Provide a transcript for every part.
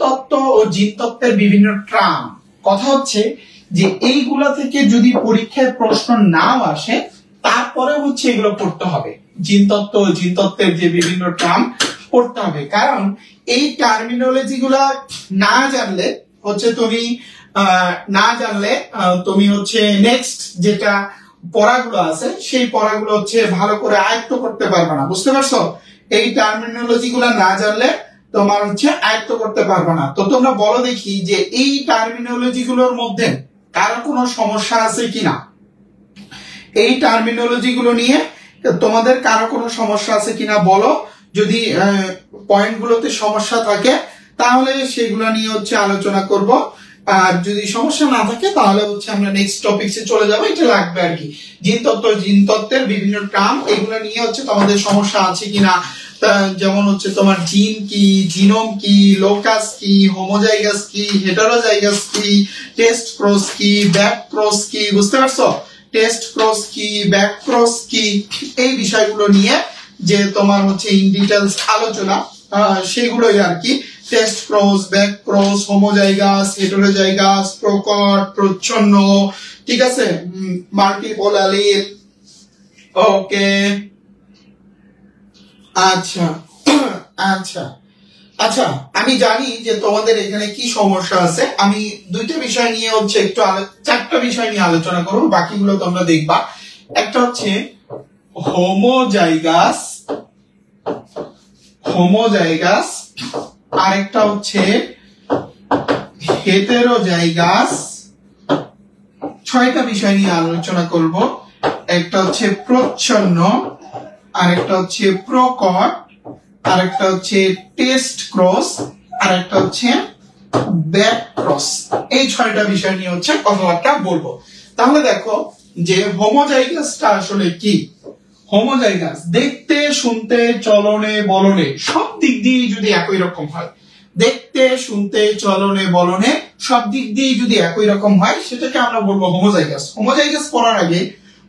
তত্ত্ব ও জিনতত্ত্বের বিভিন্ন ট্রাম। কথা হচ্ছে যে এইগুলা থেকে যদি পরীক্ষায় প্রশ্ন নাও আসে তারপরে হচ্ছে এগুলো পড়তে হবে, জিনতত্ত্ব ও জিনতত্ত্বের যে বিভিন্ন ট্রাম পড়তে হবে। কারণ এই টার্মিনোলজি গুলা না জানলে হচ্ছে তুমি হচ্ছে নেক্সট যেটা পড়াগুলো আছে সেই পড়াগুলো হচ্ছে ভালো করে আয়ত্ত করতে পারবে না। বুঝতে পারছো? এই টার্মিনোলজি গুলা না জানলে তোমার হচ্ছে আয়ত্ত করতে পারবে না। তো তোমরা বলো দেখি যে এই টার্মিনোলজি গুলোর মধ্যে কারো কোনো সমস্যা আছে কিনা, এই টার্মিনোলজি গুলো নিয়ে তোমাদের কারো কোনো সমস্যা আছে কিনা বলো। যদি পয়েন্ট গুলোতে সমস্যা থাকে তাহলে সেগুলো নিয়ে হচ্ছে আলোচনা করব, আর যদি সমস্যা না থাকে তাহলে হচ্ছে আমরা নেক্সট টপিকসে চলে যাবো। এটা লাগবে আর কি, জিনতত্ত্বের বিভিন্ন টার্ম এগুলো নিয়ে হচ্ছে তোমাদের সমস্যা আছে কিনা। যেমন হচ্ছে তোমার জিন কি, জিনোম কি, লোকাস কি, হোমোজাইগাস কি, হেটারোজাইগাস কি, টেস্ট ক্রস কি, ব্যাক ক্রস কি। বুঝতে পারছো? টেস্ট ক্রস কি, ব্যাক ক্রস কি, এই বিষয়গুলো নিয়ে যে তোমার হচ্ছে ইন ডিটেইলস আলোচনা সেগুলোই আর কি। Test cross, back cross, homozygous, heterozygous, প্রকট, প্রচ্ছন্ন, ঠিক আছে, মাল্টিপল অ্যালিল। ওকে, আচ্ছা আচ্ছা আচ্ছা, আমি জানি যে তোমাদের এখানে কি সমস্যা আছে। আমি দুইটা বিষয় নিয়ে হচ্ছে একটু চারটা বিষয় নিয়ে আলোচনা করব, বাকিগুলো তোমরা দেখবা। একটা হচ্ছে হোমোজাইগাস, আরেকটা হচ্ছে হেটেরোজাইগাস। ছয়টা বিষয় নিয়ে আলোচনা করব। একটা হচ্ছে প্রচ্ছন্ন, আরেকটা হচ্ছে প্রকট, আরেকটা হচ্ছে টেস্ট ক্রস, আরেকটা হচ্ছে ব্যাক ক্রস। এই ছয়টা বিষয় নিয়ে হচ্ছে কথাবার্তা বলবো। তাহলে দেখো যে হোমোজাইগাসটা আসলে কি। হোমোজাইগাস দেখতে, শুনতে, চলনে, বলনে সব দিক দিয়ে যদি একই রকম হয়, দেখতে, শুনতে, চলনে, বলনে সব দিক দিয়ে যদি একই রকম হয় সেটাকে আমরা বলবো হোমোজাইগাস। হোমোজাইগাস পড়ার আগে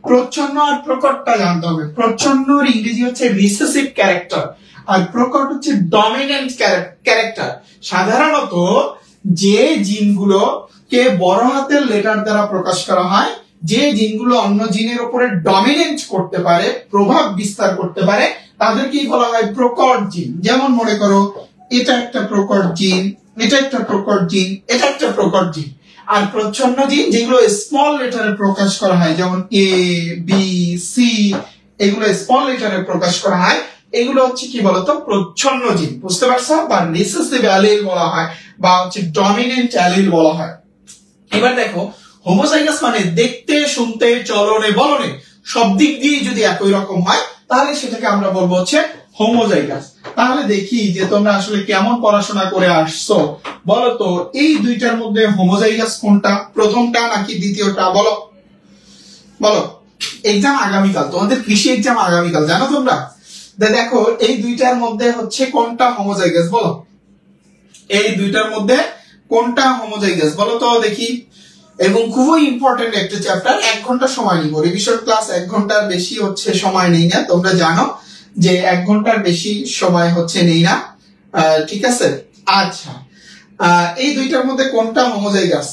প্রচ্ছন্ন আর প্রকটটা জানতে হবে। প্রচ্ছন্নর ইংরেজি হচ্ছে রিসেসিভ ক্যারেক্টার, আর প্রকট হচ্ছে ডমিনেন্ট ক্যারেক্টার। সাধারণত যে জিনগুলোকে বড় হাতের লেটার দ্বারা প্রকাশ করা হয়, যে জিনগুলো অন্য জিনের উপরে ডমিনেন্ট করতে পারে, প্রভাব বিস্তার করতে পারে, তাদেরকেই বলা হয় প্রকট জিন। যেমন মনে করো এটা একটা প্রকট জিন, এটা একটা প্রকট জিন, এটা একটা প্রকট জিন। আর প্রচ্ছন্ন জিন যেগুলো স্মল লেটারে প্রকাশ করা হয়, যেমন এ, বি, সি, এগুলো স্মল লেটারে প্রকাশ করা হয়, এগুলো হচ্ছে কি বলতো প্রচ্ছন্ন জিন। বুঝতে পারছো? বা রিসেসিভ অ্যালিল বলা হয়, বা হচ্ছে ডমিনেন্ট অ্যালিল বলা হয়। এবার দেখো হোমোজাইগাস মানে দেখতে, শুনতে, চলনে, বলনে সব দিক দিয়ে যদি একই রকম হয় তাহলে সেটাকে আমরা বলবো হচ্ছে হোমোজাইগাস। তাহলে দেখি যে তোমরা আসলে কেমন পড়াশোনা করে আসছো। বলো তো এই দুইটার মধ্যে হোমোজাইগাস কোনটা, প্রথমটা নাকি দ্বিতীয়টা? বলো বলো। এক্সাম আগামীকাল, তোমাদের কৃষি এক্সাম আগামীকাল, জানো তোমরা? দেখো এই দুইটার মধ্যে হচ্ছে কোনটা হোমোজাইগাস, বলো। এই দুইটার মধ্যে কোনটা হোমোজাইগাস বলো তো দেখি। এবং খুবই ইম্পর্টেন্ট একটা চ্যাপ্টার, 1 ঘন্টা সময় নিব। রিভিশন ক্লাস 1 ঘন্টার বেশি হচ্ছে সময় নেই না, তোমরা জানো যে 1 ঘন্টার বেশি সময় হচ্ছে নেই না, ঠিক আছে? আচ্ছা, এই দুইটার মধ্যে কোনটা হোমোজাইগাস?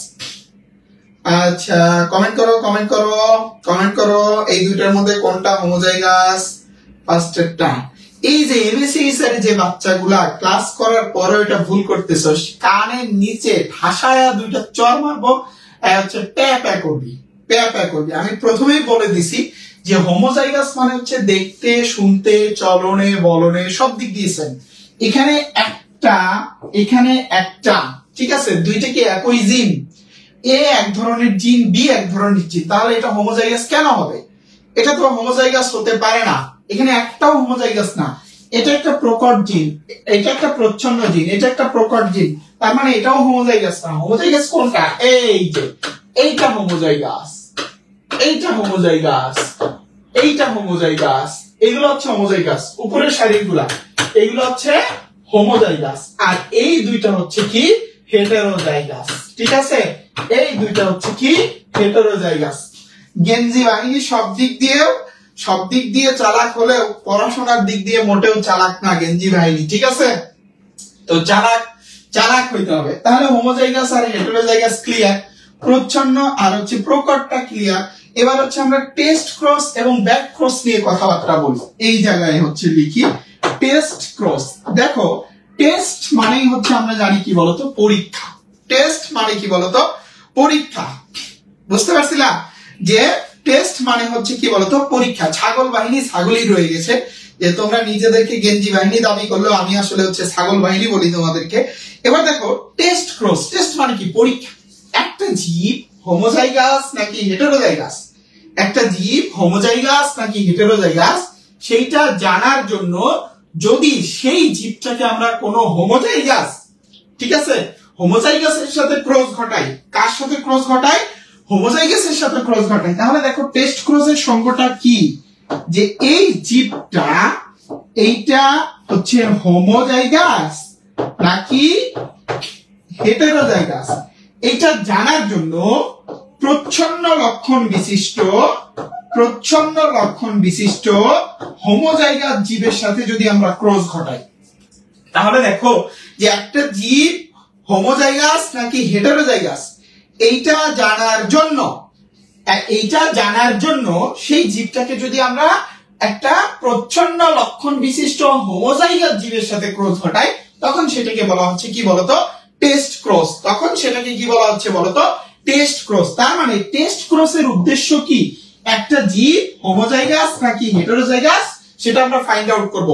আচ্ছা, কমেন্ট করো কমেন্ট করো কমেন্ট করো, এই দুইটার মধ্যে কোনটা হোমোজাইগাস? ফার্স্টেরটা। এই যে এমএসসি স্যার যে বাচ্চাগুলা ক্লাস করার পরে এটা ভুল করতেছ, কানের নিচে ঠাসায়া দুইটা চর মারবো, হচ্ছে প্যা করবি, প্যা করবি। আমি প্রথমেই বলে দিছি যে হোমোজাইগাস মানে হচ্ছে দেখতে, শুনতে, চলনে, বলনে সব দিক দিয়েছেন। এখানে একটা, এখানে একটা, ঠিক আছে? দুইটা কি একই জিন? এ এক ধরনের জিন, বি এক ধরনের জিন, তাহলে এটা হোমোজাইগাস কেন হবে? এটা তো হোমোজাইগাস হতে পারে না। এখানে একটাও হোমোজাইগাস না। এটা একটা প্রকট জিন, এটা একটা প্রচ্ছন্ন জিন, এটা একটা প্রকট জিন, তার মানে এটাও হোমোজাইগাস না। হোমোজাইগাস কোনটা? এই যে এইটা হোমোজাইগাস, এইটা হোমোজাইগাস, এইটা হোমোজাইগাস, এগুলো হচ্ছে হোমোজাইগাস। উপরের শারীরগুলা এগুলো হচ্ছে হোমোজাইগাস, আর এই দুইটা হচ্ছে কি হেটেরোজাইগাস, ঠিক আছে? এই দুইটা হচ্ছে কি হেটেরোজাইগাস। গেঞ্জি বাহিনী সব দিক দিয়ে চালাক হলেও পড়াশোনার দিক দিয়ে মোটেও চালাক না গেঞ্জি বাহিনী, ঠিক আছে? তো চালাক হইতে হবে। তাহলে হোমোজাইগাস আর হেটেরোজাইগাস ক্লিয়ার, প্রচ্ছন্ন আর হচ্ছে প্রকটটা ক্লিয়ার। এবার হচ্ছে আমরা টেস্ট ক্রস এবং ব্যাক ক্রস নিয়ে কথাবার্তা বলবো। এই জায়গায় হচ্ছে লিখি টেস্ট ক্রস। দেখো টেস্ট মানেই হচ্ছে আমরা জানি কি বলতো পরীক্ষা। টেস্ট মানে কি বলতো পরীক্ষা। বুঝতে পারছিলাম যে টেস্ট মানে হচ্ছে কি বলতো পরীক্ষা। ছাগল বাহিনী ছাগলই রয়ে গেছে, যে তোমরা নিজেদেরকে গেঞ্জি বাহিনী দাবি করলেও আমি আসলে হচ্ছে ছাগল বাহিনী বলি তোমাদেরকে। এবার দেখো টেস্ট ক্রস, টেস্ট মানে কি পরীক্ষা। একটা জীব হোমোজাইগাস নাকি হেটেরোজাইগাস, একটা জীব হোমোজাইগাস নাকি হেটেরোজাইগাস সেইটা জানার জন্য যদি সেই জীবটাকে আমরা কোনো হোমোজাইগাস, ঠিক আছে, হোমোজাইগাসের সাথে ক্রস ঘটাই, কার সাথে ক্রস ঘটাই, হোমোজাইগাসের সাথে ক্রস ঘটাই, তাহলে দেখো টেস্ট ক্রসের সংজ্ঞাটা কি, যে এই জীবটা এইটা হচ্ছে হোমোজাইগাস নাকি হেটেরোজাইগাস এইটা জানার জন্য প্রচ্ছন্ন লক্ষণ বিশিষ্ট হোমোজাইগাস জীবের সাথে যদি আমরা ক্রস ঘটাই, তাহলে দেখো যে একটা জীব হোমোজাইগাস নাকি হেটেরোজাইগাস এইটা জানার জন্য সেই জীবটাকে যদি আমরা একটা প্রচ্ছন্ন লক্ষণ বিশিষ্ট হোমোজাইগাস জীবের সাথে ক্রস ঘটাই, তখন সেটাকে বলা হচ্ছে কি বলতো টেস্ট ক্রস। তখন সেটাকে কি বলা হচ্ছে বলতো টেস্ট ক্রস। তার মানে টেস্ট ক্রসের উদ্দেশ্য কি, একটা জীব হোমোজাইগাস নাকি হেটেরোজাইগাস সেটা আমরা ফাইন্ড আউট করব।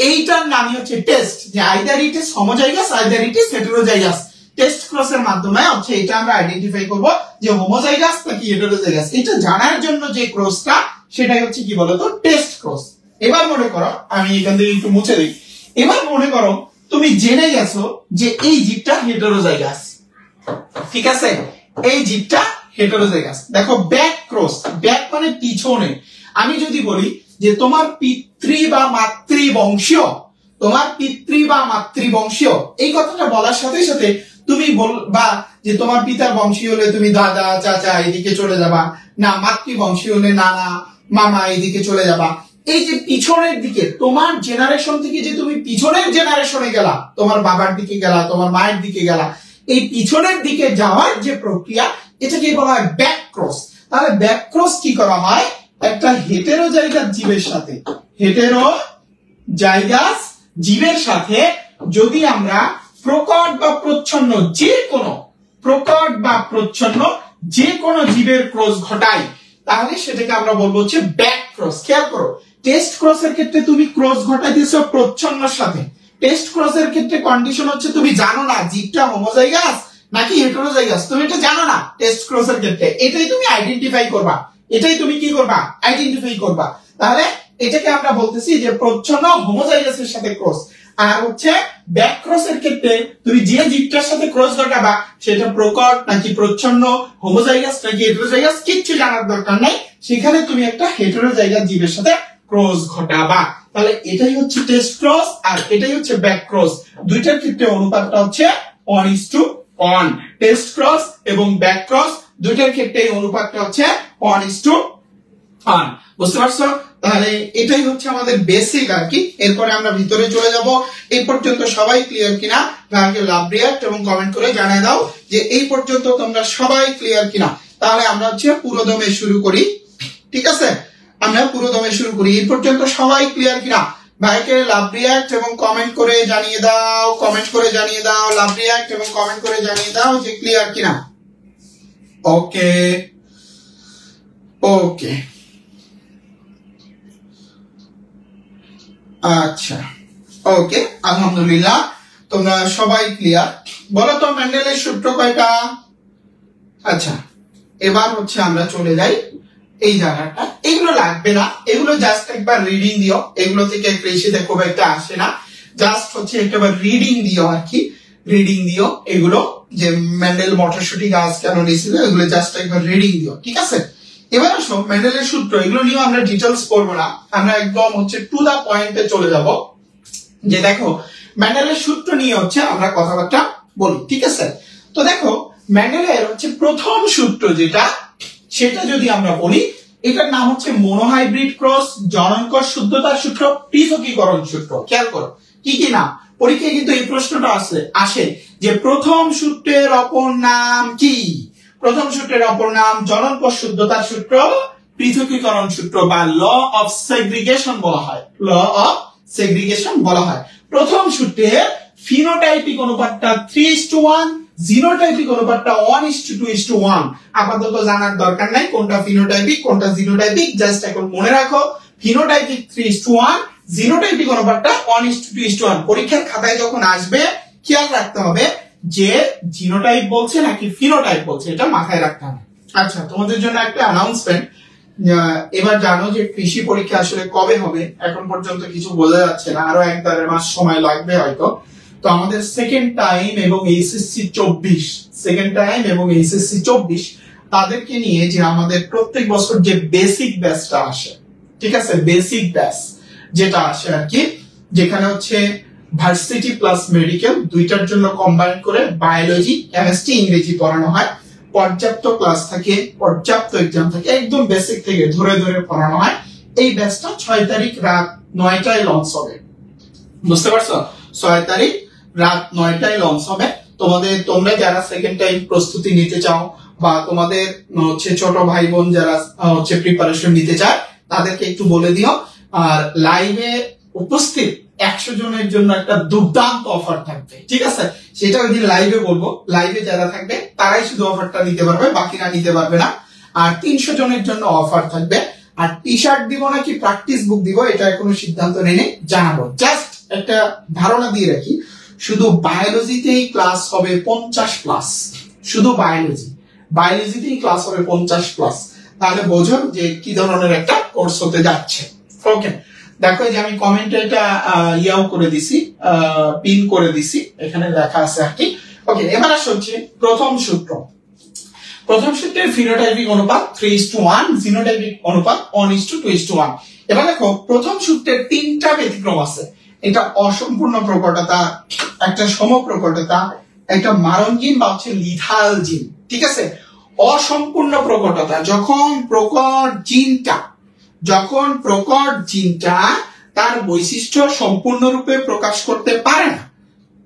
এইটার নামই হচ্ছে টেস্ট, যে either it is homozygous either it is heterozygous. Test ক্রসের মাধ্যমে হচ্ছে এটা আমরা আইডেন্টিফাই করব যে হোমোজাইগাস নাকি হেটেরোজাইগাস। এটা জানার জন্য যে ক্রসটা সেটাই হচ্ছে কি বলতো টেস্ট ক্রস। এবার মনে করো, আমি এখান থেকে একটু মুছে দিই, এবার মনে করো তুমি জেনে গেছো যে এই জীবটা হেটেরোজাইগাস, ঠিক আছে, এই জীবটা হেটেরোজাইগাস। দেখো ব্যাক ক্রস, ব্যাক মানে পিছনে। আমি যদি বলি যে তোমার পিতৃ বা মাতৃবংশীয়, এই কথাটা বলার সাথে সাথে তুমি বলবা যে তোমার পিতার বংশীয় হলে তুমি দাদা চাচা এদিকে চলে যাবা, না মাতৃবংশীয় হলে নানা মামা এদিকে চলে যাবা। এই যে পিছনের দিকে তোমার জেনারেশন থেকে যে তুমি পিছনের জেনারেশনে গেলা, তোমার বাবার দিকে গেলা, তোমার মায়ের দিকে গেলা, এই পিছনের দিকে যাওয়ার যে প্রক্রিয়া এটাকে বলা হয় ব্যাক ক্রস। তাহলে ব্যাক ক্রস কি করা হয়, একটা হেটেরোজাইগাস জীবের সাথে যদি আমরা প্রকট বা প্রচ্ছন্ন যে কোনো জীবের ক্রস ঘটাই, তাহলে সেটাকে আমরা বলবো হচ্ছে ব্যাক ক্রস। খেয়াল করো, টেস্ট ক্রসের ক্ষেত্রে তুমি ক্রস ঘটাইতেছো প্রচ্ছন্নর সাথে। টেস্ট ক্রসের ক্ষেত্রে কন্ডিশন হচ্ছে তুমি জানো না জীবটা হোমোজাইগাস নাকি হেটেরোজাইগাস, তুমি এটা জানো না। টেস্ট ক্রসের ক্ষেত্রে এটাই তুমি আইডেন্টিফাই করবা, আইডেন্টিফাই করবা। তাহলে এটাকে আমরা বলতেছি যে প্রচ্ছন্ন হোমোজাইগাসের সাথে ক্রস। আর হচ্ছে ব্যাক ক্রসের ক্ষেত্রে তুমি যে জীবটার সাথে ক্রস ঘটাবা সেটা প্রকট নাকি প্রচ্ছন্ন, হোমোজাইগাস নাকি হেটেরোজাইগাস কিচ্ছু জানার দরকার নাই, সেখানে তুমি একটা হেটেরোজাইগাস জীবের সাথে ক্রস ঘটাবা। তাহলে এটাই হচ্ছে টেস্ট ক্রস আর এটাই হচ্ছে ব্যাক ক্রস। দুইটার ক্ষেত্রে অনুপাতটা হচ্ছে 1:1। টেস্ট ক্রস এবং ব্যাক ক্রস দুইটার ক্ষেত্রে অনুপাতটা হচ্ছে 1:1। বুঝতে পারছো? তাহলে এটাই হচ্ছে আমাদের বেসিক আর কি। এরপরে আমরা ভিতরে চলে যাব। এই পর্যন্ত সবাই ক্লিয়ার কিনা ভাইকে লাভ রিঅ্যাক্ট এবং কমেন্ট করে জানিয়ে দাও যে এই পর্যন্ত তোমরা সবাই ক্লিয়ার কিনা। তাহলে আমরা হচ্ছে পুরোদমে শুরু করি, ঠিক আছে, আমরা পুরোদমে শুরু করি। এই পর্যন্ত সবাই ক্লিয়ার কিনা ভাইকে লাভ রিঅ্যাক্ট এবং কমেন্ট করে জানিয়ে দাও, লাভ রিঅ্যাক্ট এবং কমেন্ট করে জানিয়ে দাও যে ক্লিয়ার কিনা। ওকে ওকে আচ্ছা ওকে, আলহামদুলিল্লাহ তোমরা সবাই ক্লিয়ার। বলো তো মেন্ডেলের সূত্র কয়টা? আচ্ছা, এবার হচ্ছে আমরা চলে যাই এই জায়গাটা। এগুলো লাগবে না, এগুলো জাস্ট একবার রিডিং দিও, এগুলো থেকে কৃষিতে খুব একটা আসে না, জাস্ট হচ্ছে একবার রিডিং দিও আর কি, রিডিং দিও এগুলো যে মেন্ডেল মটরশুটি গাছ কেন নিয়েছিল, এগুলো জাস্ট একবার রিডিং দিও, ঠিক আছে। এবার আসো মেন্ডেলের সূত্র, এগুলো নিয়ে আমরা ডিটেলস পড়বো না, আমরা একদম হচ্ছে টু দা পয়েন্টে চলে যাব। যে দেখো মেন্ডেলের সূত্র নিয়ে হচ্ছে আমরা কথাবার্তা বলি, ঠিক আছে। তো দেখো মেন্ডেলের হচ্ছে প্রথম সূত্র যেটা, সেটা যদি আমরা বলি, এটার নাম হচ্ছে মনোহাইব্রিড ক্রস, জননকোষ শুদ্ধতার সূত্র, পৃথকীকরণ সূত্র। খেয়াল করো কি কি নাম, পরীক্ষায় কিন্তু এই প্রশ্নটা আসে যে প্রথম সূত্রের অপর নাম কি? প্রথম সূত্রের অপর নাম জননপদ শুদ্ধতার সূত্র, পৃথকীকরণ সূত্র বা ল অফ সেগ্রিগেশন বলা হয়, ল অফ সেগ্রিগেশন বলা হয়। প্রথম সূত্রে ফিনোটাইপিক অনুপাতটা 3:1, জিনোটাইপিক অনুপাতটা 1:2:1। আপাতত জানার দরকার নাই কোনটা ফিনোটাইপিক কোনটা জিনোটাইপিক, জাস্ট এখন মনে রাখো ফিনোটাইপিক 3:1, জিনোটাইপিক অনুপাতটা 1:2:1। পরীক্ষার খাতায় যখন আসবে খেয়াল রাখতে হবে যে জিনোটাইপ বলছে নাকি ফিনোটাইপ বলছে, এটা মাথায় রাখতে হবে। আচ্ছা, তোমাদের জন্য একটা অ্যানাউন্সমেন্ট। এবার জানো যে কৃষি পরীক্ষা আসলে কবে হবে এখন পর্যন্ত কিছু বোঝা যাচ্ছে না, আরো 1-1.5 মাস সময় লাগবে হয়তো। তো আমাদের সেকেন্ড টাইম এবং এইচএসসি 24, সেকেন্ড টাইম এবং এইচএসসি 24 তাদেরকে নিয়ে যে আমাদের প্রত্যেক বছর যে বেসিক ব্যাচটা আসে, ঠিক আছে, বেসিক ব্যাচ যেটা আসে আর কি, যেখানে হচ্ছে ভার্সিটি প্লাস মেডিকেল দুইটার জন্য কম্বাইন করে বায়োলজি, কেমিস্ট্রি, ইংরেজি পড়ানো হয়। পর্যাপ্ত ক্লাস থাকে, পর্যাপ্ত এক্সাম থাকে, একদম বেসিক থেকে ধরে ধরে পড়ানো হয়। এই ব্যাচটা 6 তারিখ রাত 9টায় লঞ্চ হবে, বুঝতে পারছো? 6 তারিখ রাত 9টায় লঞ্চ হবে। তোমরা যারা সেকেন্ড টাইম প্রস্তুতি নিতে চাও বা তোমাদের হচ্ছে ছোট ভাই বোন যারা হচ্ছে প্রিপারেশন নিতে চায় তাদেরকে একটু বলে দিও। আর লাইভে উপস্থিত 100 জনের জন্য একটা দুর্দান্ত অফার থাকবে, ঠিক আছে? সেটা ওই দিন লাইভে বলবো। লাইভে যারা থাকবে তারাই শুধু অফারটা নিতে পারবে, বাকিরা নিতে পারবে না। আর 300 জনের জন্য অফার থাকবে। আর টি শার্ট দিব নাকি প্র্যাকটিস বুক দিব এটা এখনো সিদ্ধান্ত নেই, জানাবো। জাস্ট একটা ধারণা দিয়ে রাখি, শুধু বায়োলজিতেই ক্লাস হবে 50+, শুধু বায়োলজিতেই ক্লাস হবে 50+। তাহলে বোঝো যে কি ধরনের একটা কোর্স হতে যাচ্ছে। ওকে, দেখো যে আমি কমেন্টে এটা ইয়াও করে দিছি, পিন করে দিছি, এখানে লেখা আছে আর কি। ওকে, এবার আসছে প্রথম সূত্র। প্রথম সূত্রের ফিনোটাইপিক অনুপাত 3:1, জিনোটাইপিক অনুপাত 1:2:1। এবার দেখো প্রথম সূত্রের 3টা ব্যতিক্রম আছে। এটা অসম্পূর্ণ প্রকটতা, একটা সমপ্রকটতা, একটা মারণজিন বা হচ্ছে লিথাল জিন, ঠিক আছে? অসম্পূর্ণ প্রকটতা যখন প্রকট জিনটা তার বৈশিষ্ট্য সম্পূর্ণরূপে প্রকাশ করতে পারে না,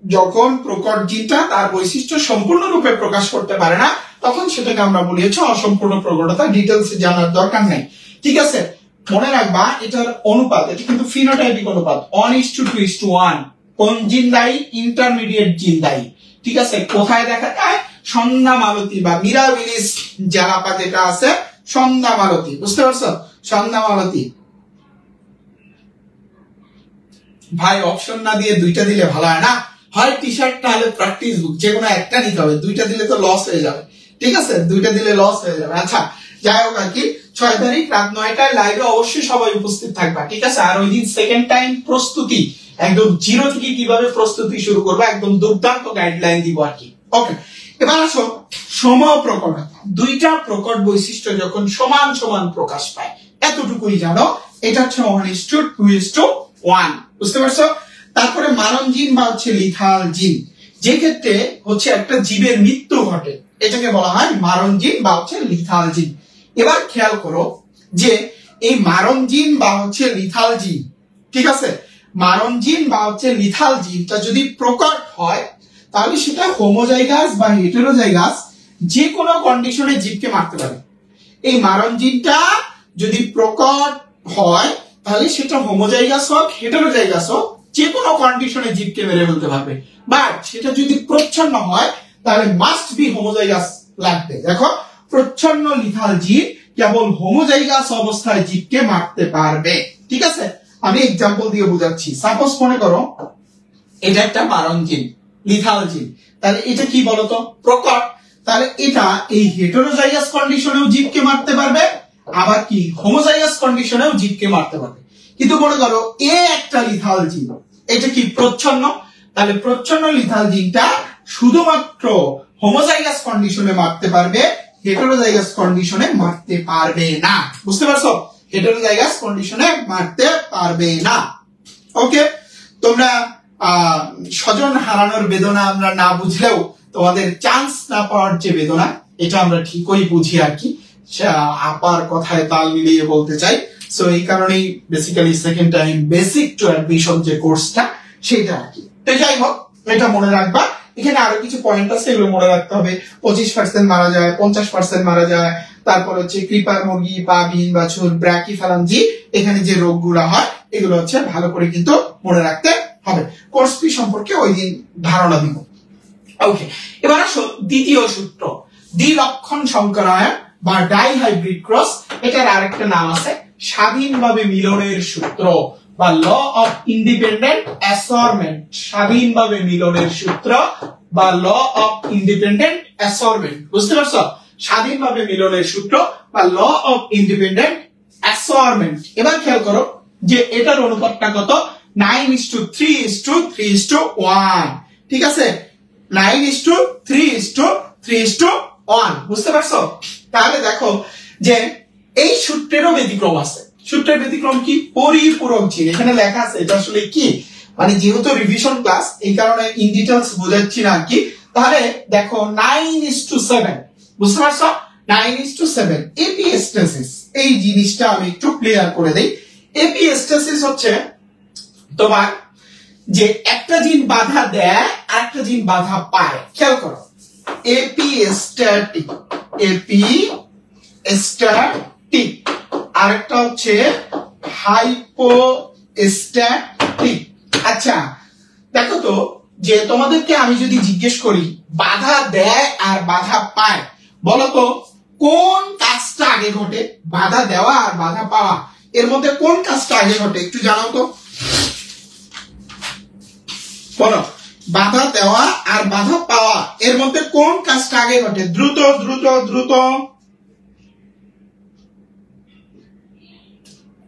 যখন প্রকট জিনটা তার বৈশিষ্ট্য সম্পূর্ণরূপে প্রকাশ করতে পারে না, তখন সেটাকে আমরা বলি হচ্ছে অসম্পূর্ণ প্রকটতা। ডিটেলসে জানার দরকার নেই, ঠিক আছে? মনে রাখবা এটার অনুপাত, এটা কিন্তু ফিনোটাইপিক অনুপাত 1:2:1। কোন জিন দায়ী? ইন্টারমিডিয়েট জিন দায়ী, ঠিক আছে? কোথায় দেখা যায়? সন্ধ্যা মালতী বা মিরাবিলিস জালাপা যেটা আছে, সন্ধ্যা মালতী, বুঝতে পারছো? সন্ধ্যা মালতী। ভাই অপশন না দিয়ে দুইটা দিলে ভালো হয় না? হয় টি শার্ট তাহলে প্র্যাকটিস বুক, যে কোনো একটা নিতে হবে। দুইটা দিলে তো লস হয়ে যাবে, ঠিক আছে? দুইটা দিলে লস হয়ে যাবে। আচ্ছা, যাই হোক আর কি, 6 তারিখ রাত 9টায় লাইভে অবশ্যই সবাই উপস্থিত থাকবা, ঠিক আছে? আর ওই দিন সেকেন্ড টাইম প্রস্তুতি একদম জিরো থেকে কিভাবে প্রস্তুতি শুরু করবো একদম দুর্দান্ত গাইডলাইন দিব আর কি। ওকে, এবার আসো সমপ্রকটতা। দুইটা প্রকট বৈশিষ্ট্য যখন সমান সমান প্রকাশ পায়, এতটুকুই জানো, এটা হচ্ছে 1:2:1, বুঝতে পারছো? তারপরে মারণ জিন বা হচ্ছে লিথাল জিন, যে ক্ষেত্রে হচ্ছে একটা জীবের মৃত্যু ঘটে, এটাকে বলা হয় মারণ জিন বা হচ্ছে লিথাল জিন। এবার খেয়াল করো যে এই মারণ জিন বা হচ্ছে লিথাল জিন, ঠিক আছে, মারণ জিন বা হচ্ছে লিথাল জিনটা যদি প্রকট হয় তাহলে সেটা হোমোজাইগাস বা হেটেরোজাইগাস যে কোনো কন্ডিশনে জীবকে মারতে পারে। এই মারণ জিনটা যদি প্রকট হয় তাহলে সেটা হোমোজাইগাস হোক হেটেরোজাইগাস হোক যে কোনো কন্ডিশনে জীবকে মেরে ফেলতে পারবে। বাট সেটা যদি প্রচ্ছন্ন হয় তাহলে মাস্ট বি হোমোজাইগাস লাগবে। দেখো, প্রচ্ছন্ন লিথাল জিন কেবল হোমোজাইগাস অবস্থায় জীবকে মারতে পারবে, ঠিক আছে? আমি এক্সাম্পল দিয়ে বোঝাচ্ছি। সাপোজ মনে করো এটা একটা মারণ জিন, লিথাল জিন, তাহলে এটা কি বলতো? প্রকট। তাহলে এটা এই হেটেরোজাইগাস কন্ডিশনেও জীবকে মারতে পারবে, আবার কি হোমোজাইগাস কন্ডিশনেও জীবকে মারতে পারবে। কিন্তু মনে করো এ একটা লিথাল জিন, এটা কি প্রচ্ছন্ন, তাহলে প্রচ্ছন্ন লিথাল জিনটা শুধুমাত্র হোমোজাইগাস কন্ডিশনে মারতে পারবে, হেটেরোজাইগাস কন্ডিশনে মারতে পারবে না, বুঝতে পারছো? হেটেরোজাইগাস কন্ডিশনে মারতে পারবে না। ওকে, তোমরা স্বজন হারানোর বেদনা আমরা না বুঝলেও তোমাদের চান্স না পাওয়ার যে বেদনা, এটা আমরা ঠিকই বুঝি আর কি। আপার কথায় তাল মিলিয়ে বলতে চাই। সো এই কারণেই basically second time basic to admission যে কোর্সটা সেটা আর কি। তো যাই হোক, এটা মনে রাখবা, এখানে আরো কিছু পয়েন্ট আছে, এগুলো মনে রাখতে হবে। 25% মারা যায়, 50% মারা যায়, তারপর হচ্ছে ক্রিপার মুরগি, পাবিন, বাছুর, ব্র্যাকিফ্যালাঞ্জি, এখানে যে রোগগুলো হয় এগুলো হচ্ছে ভালো করে কিন্তু মনে রাখতে হবে। কোর্স ফি সম্পর্কে ওই দিন ধারণা দিব। ওকে, এবার আসো দ্বিতীয় সূত্র, দ্বিলক্ষণ সংকরায়ন বা ডাইহাইব্রিড ক্রস। এটার আরেকটা নাম আছে স্বাধীনভাবে মিলনের সূত্র বা ল অফ ইন্ডিপেন্ডেন্ট অ্যাসর্টমেন্ট। স্বাধীনভাবে মিলনের সূত্র বা ল অফ ইন্ডিপেন্ডেন্ট অ্যাসর্টমেন্ট, বুঝতে পারছো? স্বাধীনভাবে মিলনের সূত্র বা ল অফ ইন্ডিপেন্ডেন্ট অ্যাসর্টমেন্ট। এবার খেয়াল করো যে এটার অনুপাতটা কত? 9:3:3:1, ঠিক আছে? 9:3:3:1, বুঝতে পারছো? তাহলে দেখো যে এই সূত্রেরও ব্যতিক্রম আছে। সূত্রের ব্যতিক্রম কি? পরিপূরক চিহ্ন। এখানে লেখা আছে, এটা আসলে কি মানে যেহেতু রিভিশন ক্লাস এই কারণে ইন ডিটেইলস বোঝাচ্ছি না আর কি। তাহলে দেখো 9:7, বুঝতে পারছো? 9:7 এপিস্টেসিস, এই জিনিসটা আমি একটু ক্লিয়ার করে দেই। এপিস্টেসিস হচ্ছে তোমার যে একটা জিন বাধা দেয় আর একটা জিন বাধা পায়। খেয়াল করো, এপিস্ট্যাটিক, এপিস্ট্যাটিক, আরেকটা হচ্ছে হাইপোস্ট্যাটিক। আচ্ছা দেখো তো, যে তোমাদেরকে আমি যদি জিজ্ঞেস করি বাধা দেয় আর বাধা পায়, বলো তো কোন কাজটা আগে ঘটে? বাধা দেওয়া আর বাধা পাওয়া, এর মধ্যে কোন কাজটা আগে ঘটে একটু জানাও তো। বলো, বাধা দেওয়া আর বাধা পাওয়া এর মধ্যে কোন কাজটা আগে ঘটে? দ্রুত দ্রুত দ্রুত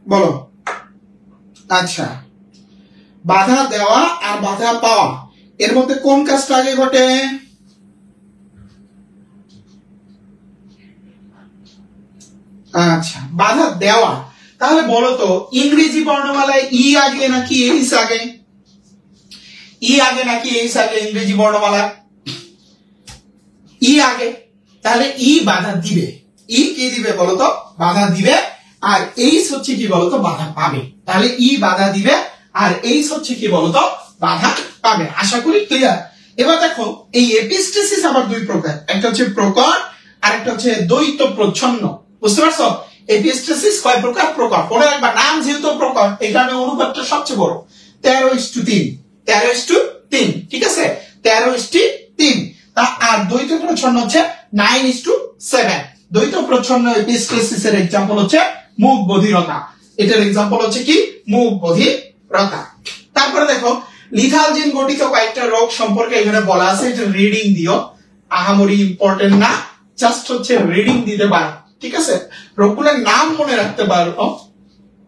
বলো। আচ্ছা, বাধা দেওয়া আর বাধা পাওয়া এর মধ্যে কোন কাজটা আগে ঘটে? আচ্ছা, বাধা দেওয়া। তাহলে বলো তো ইংরেজি বর্ণমালায় ই আগে নাকি এইচ আগে? ই আগে নাকি এইচ আগে ইংরেজি বর্ণমালা? ই আগে। তাহলে ই বাধা দিবে, ই কি দিবে বলতো? বাধা দিবে। আর এইচ হচ্ছে কি বলতো? বাধা পাবে। তাহলে ই বাধা দিবে আর এইচ হচ্ছে কি বলতো? বাধা পাবে। আশা করি ক্লিয়ার। এবার দেখো এই এপিস্টেসিস আবার দুই প্রকার, একটা হচ্ছে প্রকট আর একটা হচ্ছে দ্বৈত প্রচ্ছন্ন, বুঝতে পারছো? এপিস্টেসিস কয় প্রকার? প্রকট। পরে একবার নাম যেহেতু প্রকট এই কারণে অনুপাতটা সবচেয়ে বড়, 13:3, 13:3, ঠিক আছে? 13:3। আর দ্বৈত প্রচ্ছন্ন হচ্ছে 9:7। দ্বৈত প্রচ্ছন্ন এপিস্টেসিস এর एग्जांपल হচ্ছে মুখ বধিরতা। এটার एग्जांपल হচ্ছে কি? মুখ বধিরতা। তারপরে দেখো লিথাল জিন গঠিত কয়েকটা রোগ সম্পর্কে এখানে বলা আছে, এটা রিডিং দিও, আহামরি ইম্পর্টেন্ট না, জাস্ট হচ্ছে রিডিং দিতে পারো, ঠিক আছে? রোগগুলোর নাম মনে রাখতে পারো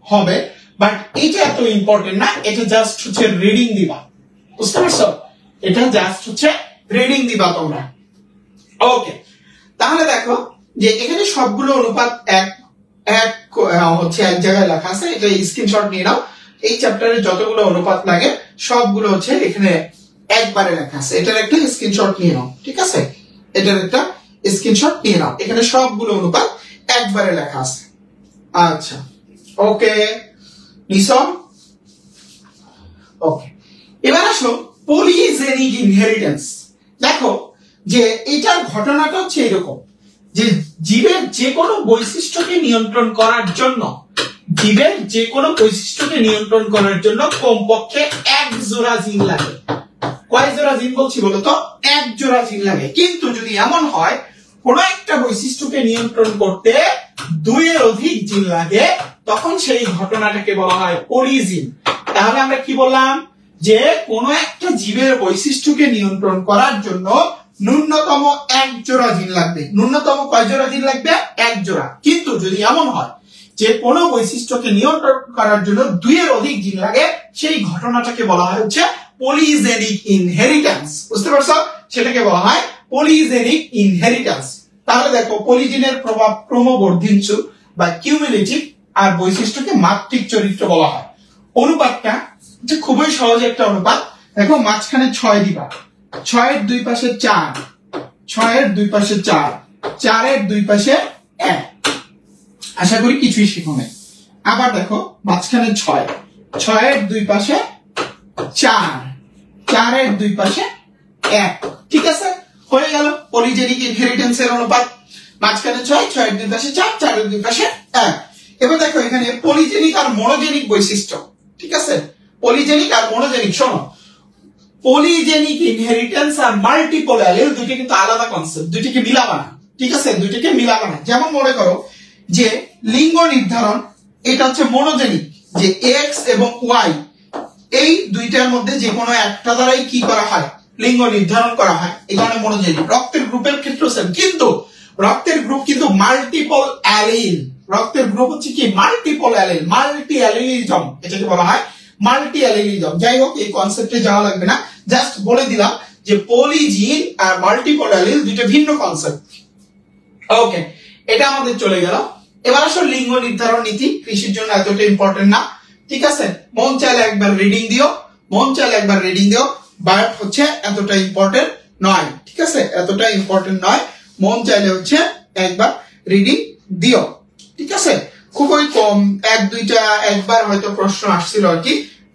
হবে, বাট এটা এত ইম্পর্টেন্ট না, এটা জাস্ট হচ্ছে রিডিং দিবা, বুঝতে পারছো? এটা জাস্ট হচ্ছে রিডিং দিবা তোমরা। ওকে, তাহলে দেখো যে এখানে সবগুলো অনুপাত এক এক হচ্ছে এক জায়গায় লেখা আছে, এটা স্ক্রিনশট নিয়ে নাও। এই চ্যাপ্টারে যতগুলো অনুপাত লাগে সবগুলো হচ্ছে এখানে একবারে লেখা আছে, এটার একটা স্ক্রিনশট নিয়ে নাও, ঠিক আছে? এটার একটা স্ক্রিনশট নিয়ে নাও, এখানে সবগুলো অনুপাত একবারে লেখা আছে। আচ্ছা, ওকে নিসম। ওকে, এবার আসো পলিজেনিক ইনহেরিটেন্স। দেখো যে এটার ঘটনাটা হচ্ছে এরকম যে জীবের যে কোনো বৈশিষ্ট্যকে নিয়ন্ত্রণ করার জন্য, জীবের যে কোনো বৈশিষ্ট্যকে নিয়ন্ত্রণ করার জন্য কমপক্ষে এক জোড়া জিন লাগে। কয় জোড়া জিন বলছি বলতো? এক জোড়া জিন লাগে। কিন্তু যদি এমন হয় কোন একটা বৈশিষ্ট্যকে নিয়ন্ত্রণ করতে দুইয়ের অধিক জিন লাগে, তখন সেই ঘটনাটাকে বলা হয় পলিজিন। তাহলে আমরা কি বললাম? যে কোন একটা জীবের বৈশিষ্ট্যকে নিয়ন্ত্রণ করার জন্য ন্যূনতম এক জোড়া জিন লাগবে। ন্যূনতম কয় জোড়া জিন লাগবে? এক জোড়া। কিন্তু যদি এমন হয় যে কোন বৈশিষ্ট্যকে নিয়ন্ত্রণ করার জন্য দুইয়ের অধিক জিন লাগে, সেই ঘটনাটাকে বলা হয় হচ্ছে পলিজেনিক ইনহেরিটেন্স, বুঝতে পারছো? সেটাকে বলা হয় পলিজেনিক ইনহেরিটেন্স। তাহলে দেখো পলিজিনের প্রভাব ক্রমবর্ধিষ্ণু বা কিউমুলেটিভ, আর বৈশিষ্ট্যকে মাত্রিক চরিত্র বলা হয়। অনুপাতটা যে খুবই সহজ একটা অনুপাত, দেখো মাঝখানে 6 দিবা, 6 এর দুই পাশে 4, 6 এর দুই পাশে 4, 4 এর দুই পাশে 1। আশা করি কিছুই শিখো নাই। আবার দেখো মাঝখানে 6, 6 এর দুই পাশে 4, 4 এর দুই পাশে 1। ঠিক আছে, হয়ে গেল পলিজেনিক ইনহেরিটেন্সের অনুপাত। মাঝখানে 6, 6 এর দুই পাশে 4, 4 এর দুই পাশে 1। এবার দেখো এখানে পলিজেনিক আর মনোজেনিক বৈশিষ্ট্য, ঠিক আছে, পলিজেনিক আর মনোজেনিক। শোনো, পলিজেনিক ইনহেরিটেন্স আর মাল্টিপল অ্যালিল দুটো কিন্তু আলাদা কনসেপ্ট, দুটোকে মিলাবা না, ঠিক আছে, দুটোকে মিলাবা না। যেমন মনে করো যে লিঙ্গ নির্ধারণ, এটা হচ্ছে মনোজেনিক, যে এক্স এবং ওয়াই এই দুইটার মধ্যে যে কোনো একটা দ্বারাই কি করা হয়, লিঙ্গ নির্ধারণ করা হয়, এই কারণে মনোজেনিক। রক্তের গ্রুপের ক্ষেত্রে সেম, কিন্তু রক্তের গ্রুপ কিন্তু মাল্টিপল অ্যালিল, রক্তের গ্রুপ হচ্ছে কি মাল্টিপল অ্যালিল, মাল্টি অ্যালিলিজম, এটাকে বলা হয় মাল্টি অ্যালিলিজম। যাই হোক, এই কনসেপ্টে যাওয়া লাগবে না, জাস্ট বলে দিলাম যে পলিজিন আর মাল্টিপল অ্যালিল দুটো ভিন্ন কনসেপ্ট। ওকে, এটা আমাদের চলে গেল। এবার আসলে লিঙ্গ নির্ধারণ নীতি কৃষির জন্য এতটা ইম্পর্টেন্ট না, ঠিক আছে, মন চাইলে একবার রিডিং দিও, মন চাইলে একবার রিডিং দিও, বাট হচ্ছে এতটা ইম্পর্টেন্ট নয়, ঠিক আছে, এতটা ইম্পর্টেন্ট নয়, মন চাইলে হচ্ছে একবার রিডিং দিও, ঠিক আছে, খুবই কম, এক দুইটা একবার হয়তো প্রশ্ন আসছিল আর কি,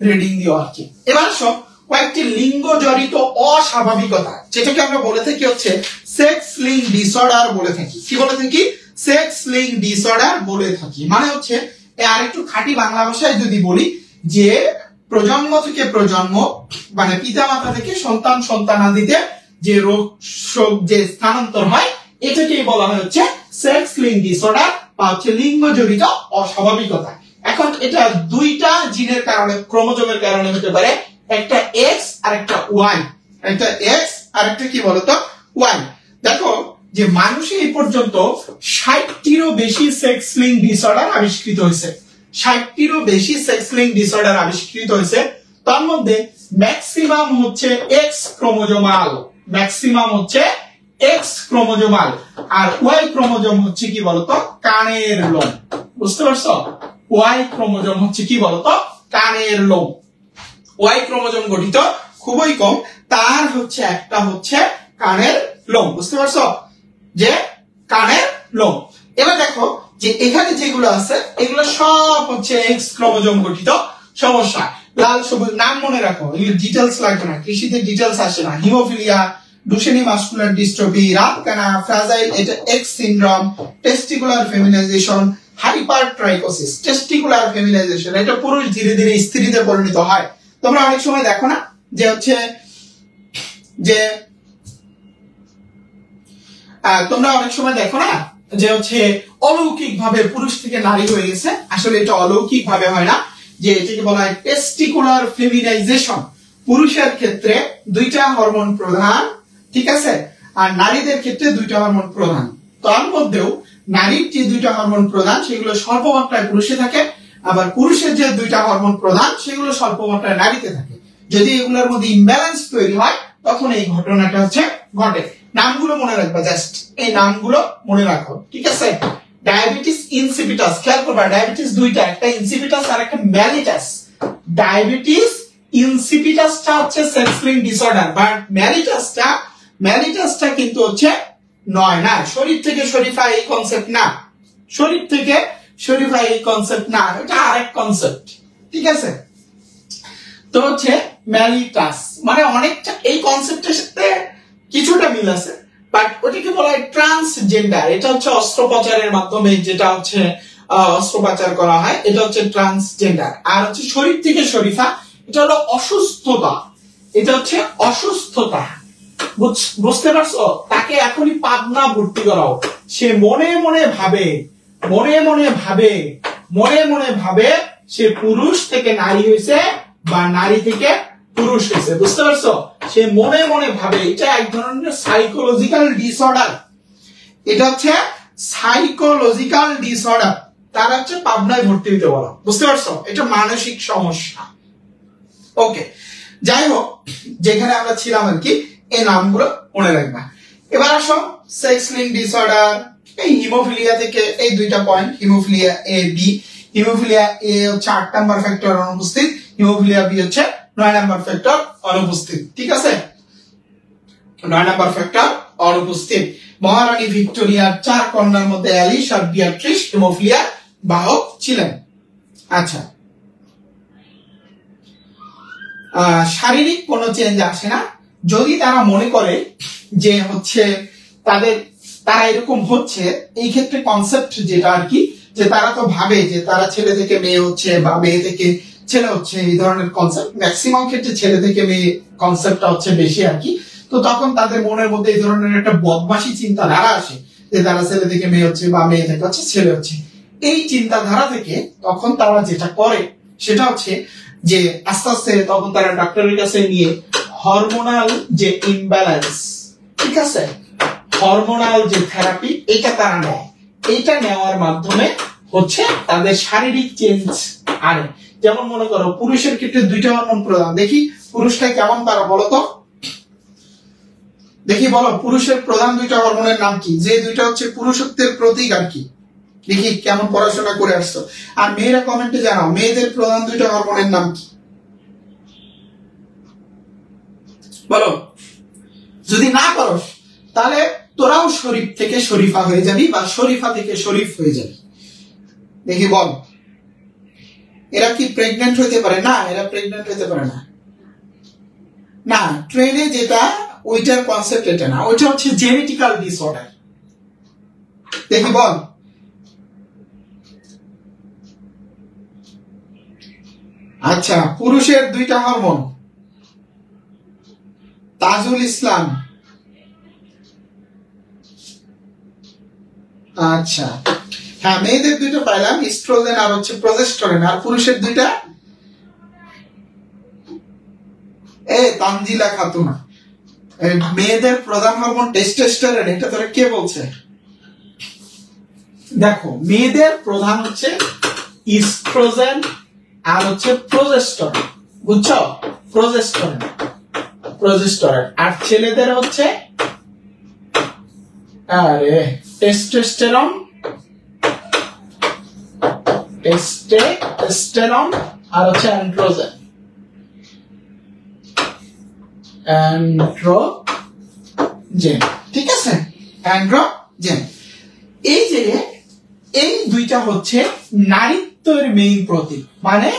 রিডিং দিও আর কি। এবার আসো কয়েকটি লিঙ্গ জড়িত অস্বাভাবিকতা, যেটাকে আমরা বলে থাকি হচ্ছে সেক্স লিঙ্ক ডিসঅর্ডার বলে থাকি। কি বলে থাকি? সেক্স লিঙ্ক ডিসঅর্ডার বলে থাকি। মানে হচ্ছে আরেকটু খাঁটি বাংলা ভাষায় যদি বলি যে প্রজন্ম থেকে প্রজন্ম, মানে পিতা মাতা থেকে সন্তান সন্তানাদিতে যে রোগ যে স্থানান্তর হয়, এটাকেই বলা হয় হচ্ছে সেক্স লিঙ্ক ডিসঅর্ডার বা হচ্ছে লিঙ্গ জড়িত অস্বাভাবিকতা। এখন এটা দুইটা জিনের কারণে, ক্রোমোজোমের কারণে হতে পারে, একটা এক্স আর একটা ওয়াই, একটা এক্স আর একটা কি বলতো ওয়াই। দেখো যে মানুষে এই পর্যন্ত 60টিরও বেশি সেক্স লিঙ্ক ডিসঅর্ডার আবিষ্কৃত হয়েছে, 60টিরও বেশি সেক্স লিঙ্ক ডিসঅর্ডার আবিষ্কৃত হয়েছে। তার মধ্যে ম্যাক্সিমাম হচ্ছে এক্স ক্রোমোজোমাল, ম্যাক্সিমাম হচ্ছে এক্স ক্রোমোজোমাল, আর ওয়াই ক্রোমোজোম হচ্ছে কি বলতো কানের লোম। বুঝতে পারছো? ওয়াই ক্রোমোজোম হচ্ছে কি বলতো কানের লোম। ওয়াই ক্রোমোজোম গঠিত খুবই কম, তার হচ্ছে একটা হচ্ছে কানের লোম। বুঝতে পারছো? যে কানের লোম। এবার দেখো যে এখানে যেগুলো আছে এগুলো সব হচ্ছে এক্স ক্রোমোজোম গঠিত সমস্যা। লাল সবুজ নাম মনে রাখো, এগুলো ডিটেইলস লাগবে না, কৃষিতে ডিটেইলস আসে না। হিমোফিলিয়া, ডুশেনি মাসকুলার ডিস্ট্রফি, রাতকানা, ফ্রাজাইল এটা X syndrome, testicular feminisation, hypertrichosis. Testicular feminisation এটা পুরুষ ধীরে ধীরে স্ত্রীতে পরিণত হয়। তোমরা অনেক সময় দেখো না যে হচ্ছে যে তোমরা অনেক সময় দেখো না যে হচ্ছে অলৌকিক ভাবে পুরুষ থেকে নারী হয়ে গেছে। আসলে এটা অলৌকিক ভাবে হয় না, যে এটাকে বলা হয় টেস্টিকুলার ফেমিনাইজেশন। পুরুষের ক্ষেত্রে দুইটা হরমোন প্রধান, ঠিক আছে, আর নারীদের ক্ষেত্রে দুইটা হরমোন প্রধান। তার মধ্যেও নারীর যে দুইটা হরমোন প্রধান সেগুলো স্বল্প মাত্রায় পুরুষে থাকে, আবার পুরুষের যে দুইটা হরমোন প্রধান সেগুলো স্বল্প মাত্রায় নারীতে থাকে। যদি এগুলোর মধ্যে ইমব্যালেন্স তৈরি হয় তখন এই ঘটনাটা হচ্ছে ঘটে। নামগুলো মনে রাখবা, জাস্ট এই নামগুলো মনে রাখো, ঠিক আছে। ডায়াবেটিস ইনসিপিটাস, খেয়াল করবা ডায়াবেটিস দুইটা, একটা ইনসিপিটাস আর একটা ম্যালিটাস। ডায়াবেটিস ইনসিপিটাসটা হচ্ছে সেক্স লিঙ্ক ডিসঅর্ডার, বাট ম্যালিটাসটা কিন্তু হচ্ছে নয় না। শরীর থেকে শরীফা এই কনসেপ্ট না, শরীর থেকে শরীফা এই কনসেপ্ট না, এটা আরেক কনসেপ্ট, ঠিক আছে। তো হচ্ছে ম্যালিটাস মানে অনেকটা এই কনসেপ্টের সাথে কিছুটা মিল আছে, বাট ওটাকে বলা হয় ট্রান্সজেন্ডার। এটা হচ্ছে অস্ত্রোপচারের মাধ্যমে যেটা হচ্ছে অস্ত্রোপচার করা হয়, এটা হচ্ছে ট্রান্সজেন্ডার। আর হচ্ছে শরীর থেকে শরীফা এটা হলো অসুস্থতা, এটা হচ্ছে অসুস্থতা। বুঝতে পারছো? তাকে এখনই পাবনা ভর্তি করাও, সে মনে মনে ভাবে, মনে মনে ভাবে, মনে মনে ভাবে সে পুরুষ থেকে নারী হয়েছে বা নারী থেকে পুরুষ হয়েছে। বুঝতে পারছো? সে মনে মনে ভাবে, এটা এক ধরনের সাইকোলজিক্যাল ডিসঅর্ডার, এটা হচ্ছে সাইকোলজিক্যাল ডিসঅর্ডার। তার হচ্ছে পাবনায় ভর্তি হতে বলো। বুঝতে পারছো? এটা মানসিক সমস্যা। ওকে, যাই হোক, যেখানে আমরা ছিলাম আর কি, এই নামগুলো মনে রাখবা। এবার আসো সেক্স লিঙ্ক ডিসঅর্ডার, এই হিমোফিলিয়া থেকে এই দুইটা point, haemophilia A B. Haemophilia A হচ্ছে 8 নাম্বার ফ্যাক্টর অনুপস্থিত, হিমোফিলিয়া বি হচ্ছে 9 নাম্বার ফ্যাক্টর অনুপস্থিত, ঠিক আছে, 9 নাম্বার ফ্যাক্টর অনুপস্থিত। মহারানী ভিক্টোরিয়ার 4 কন্যার মধ্যে অ্যালিস আর বিয়াট্রিস হিমোফিলিয়ার বাহক ছিলেন। আচ্ছা, শারীরিক কোনো চেঞ্জ আসে না, যদি তারা মনে করে যে হচ্ছে তারা এরকম হচ্ছে, এই ক্ষেত্রে কনসেপ্ট যেটা আর কি, যে তারা তো ভাবে যে তারা ছেলে থেকে মেয়ে হচ্ছে বা মেয়ে থেকে ছেলে হচ্ছে, এই ধরনের কনসেপ্ট ম্যাক্সিমাম ক্ষেত্রে ছেলে থেকে মেয়ে কনসেপ্টটা হচ্ছে বেশি আর কি। তো তখন তাদের মনের মধ্যে এই ধরনের একটা বদমাশি চিন্তাধারা আসে যে তারা ছেলে থেকে মেয়ে হচ্ছে বা মেয়ে থেকে হচ্ছে ছেলে হচ্ছে। এই চিন্তাধারা থেকে তখন তারা যেটা করে সেটা হচ্ছে যে আস্তে আস্তে তখন তারা ডাক্তারের কাছে নিয়ে হরমোনাল যে ইমব্যালেন্স, ঠিক আছে, হরমোনাল যে থেরাপি এটা তারা নেয়। এইটা নেওয়ার মাধ্যমে হচ্ছে তাদের শারীরিক চেঞ্জ আনে। যেমন মনে করো পুরুষের ক্ষেত্রে দুইটা হরমোন প্রধান, দেখি পুরুষটা কেমন তারা বলো তো, দেখি বলো পুরুষের প্রধান দুইটা হরমোনের নাম কি, যে দুইটা হচ্ছে পুরুষত্বের প্রতীক আর কি, দেখি কেমন পড়াশোনা করে আসছো। আর মেয়েরা কমেন্টে জানাও মেয়েদের প্রধান দুইটা হরমোনের নাম কি বলো। যদি না পারো তাহলে তোরাও শরীফ থেকে শরীফা হয়ে যাবি বা শরীফা থেকে শরীফ হয়ে যাবি। দেখি বল, এরা কি প্রেগনেন্ট হইতে পারে? না, এরা প্রেগনেন্ট হইতে পারে না। না, ট্রেনে যেটা ওইটার কনসেপ্ট এটা না, ওইটা হচ্ছে জেনেটিক্যাল ডিসঅর্ডার। দেখি বল, আচ্ছা পুরুষের দুইটা হরমোন, তাজুল ইসলাম, আচ্ছা হ্যাঁ মেয়েদের দুইটা পাইলাম, ইস্ট্রোজেন আর হচ্ছে প্রজেস্টেরন। আর পুরুষের দুইটা তানজিলা খাতুন, মেয়েদের প্রধান হরমোন টেস্টোস্টেরন, এটা তোরা কে বলছে? দেখো মেয়েদের প্রধান হচ্ছে ইস্ট্রোজেন আর হচ্ছে প্রজেস্টেরন, বুঝছো, প্রজেস্টেরন। আর ছেলেদের হচ্ছে আরে টেস্টোস্টেরন আর হচ্ছে অ্যান্ড্রোজেন। ঠিক আছে, অ্যান্ড্রোজেন। এই যে এই দুইটা হচ্ছে নারীত্বের মেইন প্রতীক, মানে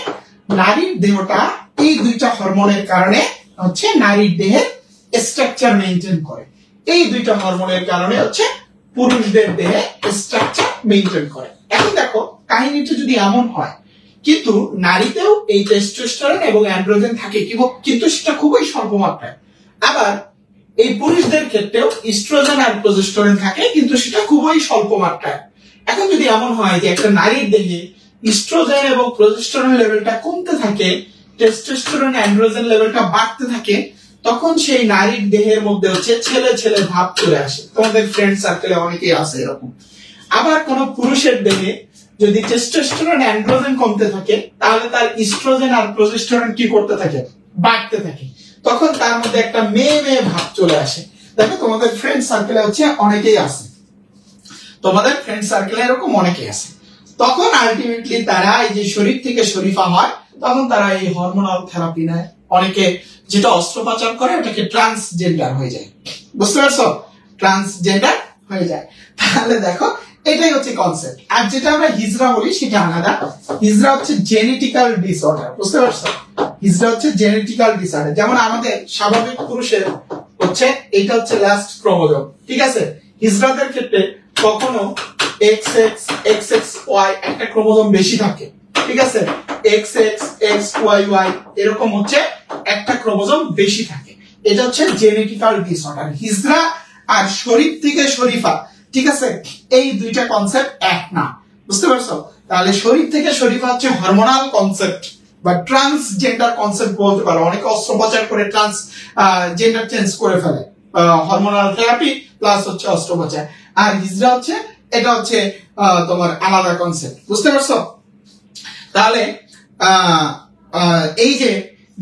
নারীর দেহটা এই দুইটা হরমোনের কারণে হচ্ছে নারীর দেহের স্ট্রাকচার মেইনটেইন করে। এই দুইটা হরমোনের কারণে হচ্ছে পুরুষদের দেহে স্ট্রাকচার মেইনটেইন করে। এখন দেখো কাহিনীটা যদি এমন হয়, কিন্তু নারীতেও এই টেস্টোস্টেরন এবং অ্যান্ড্রোজেন থাকে, কিন্তু সেটা খুবই স্বল্প মাত্রায়। আবার এই পুরুষদের ক্ষেত্রেও ইস্ট্রোজেন আর প্রজেস্টেরন থাকে, কিন্তু সেটা খুবই স্বল্প মাত্রায়। এখন যদি এমন হয় যে একটা নারীর দেহে ইস্ট্রোজেন এবং প্রজেস্টেরন লেভেলটা কমতে থাকে, টেস্টোস্টেরন অ্যান্ড্রোজেন লেভেলটা বাড়তে থাকে, তখন সেই নারীর দেহের মধ্যে হচ্ছে ছেলে ছেলে ভাব চলে আসে। তোমাদের ফ্রেন্ড সার্কেলে অনেকেই আছে এরকম। আবার কোন পুরুষের দেহে যদি টেস্টোস্টেরন অ্যান্ড্রোজেন কমতে থাকে, তাহলে তার ইস্ট্রোজেন আর প্রজেস্টেরন কি করতে থাকে? বাড়তে থাকে। তখন তার মধ্যে একটা মেয়ে মেয়ে ভাব চলে আসে। দেখো তোমাদের ফ্রেন্ড সার্কেলে হচ্ছে অনেকেই আছে, তোমাদের ফ্রেন্ড সার্কেলে এরকম অনেকেই আছে। তখন আলটিমেটলি তারা এই যে শরীর থেকে শরীফা হয়, তখন তারা এই হরমোনাল থেরাপি নেয়। অনেকে যেটা অস্ত্রোপচার করে ওটাকে ট্রান্সজেন্ডার হয়ে যায়, বুঝতে পারছো, ট্রান্সজেন্ডার হয়ে যায়। তাহলে দেখো এটাই হচ্ছে কনসেপ্ট। আর যেটা আমরা হিজরা বলি সেটা আলাদা। হিজরা হচ্ছে জেনেটিক্যাল ডিসঅর্ডার, বুঝতে পারছো, হিজরা হচ্ছে জেনেটিক্যাল ডিসঅর্ডার। যেমন আমাদের স্বাভাবিক পুরুষের হচ্ছে এটা হচ্ছে লাস্ট ক্রোমোজোম, ঠিক আছে। হিজরাদের ক্ষেত্রে কখনো XX XXY একটা ক্রোমোজোম বেশি থাকে, ঠিক আছে, XX XYY এরকম হচ্ছে একটা ক্রোমোজোম বেশি থাকে। এটা হচ্ছে জেনেটিক্যাল ডিসঅর্ডার। হিজরা আর শরীফ থেকে শরীফা, ঠিক আছে, এই দুইটা কনসেপ্ট এক না, বুঝতে পারছো। তাহলে শরীফ থেকে শরীফা হচ্ছে হরমোনাল কনসেপ্ট বা ট্রান্সজেন্ডার কনসেপ্ট বলতে পারো। অনেকে অস্ত্রোপচার করে ট্রান্সজেন্ডার চেঞ্জ করে ফেলে, হরমোনাল থেরাপি প্লাস হচ্ছে অস্ত্রোপচার। আর হিজরা হচ্ছে এটা হচ্ছে তোমার আলাদা কনসেপ্ট, বুঝতে পারছো। তাহলে এই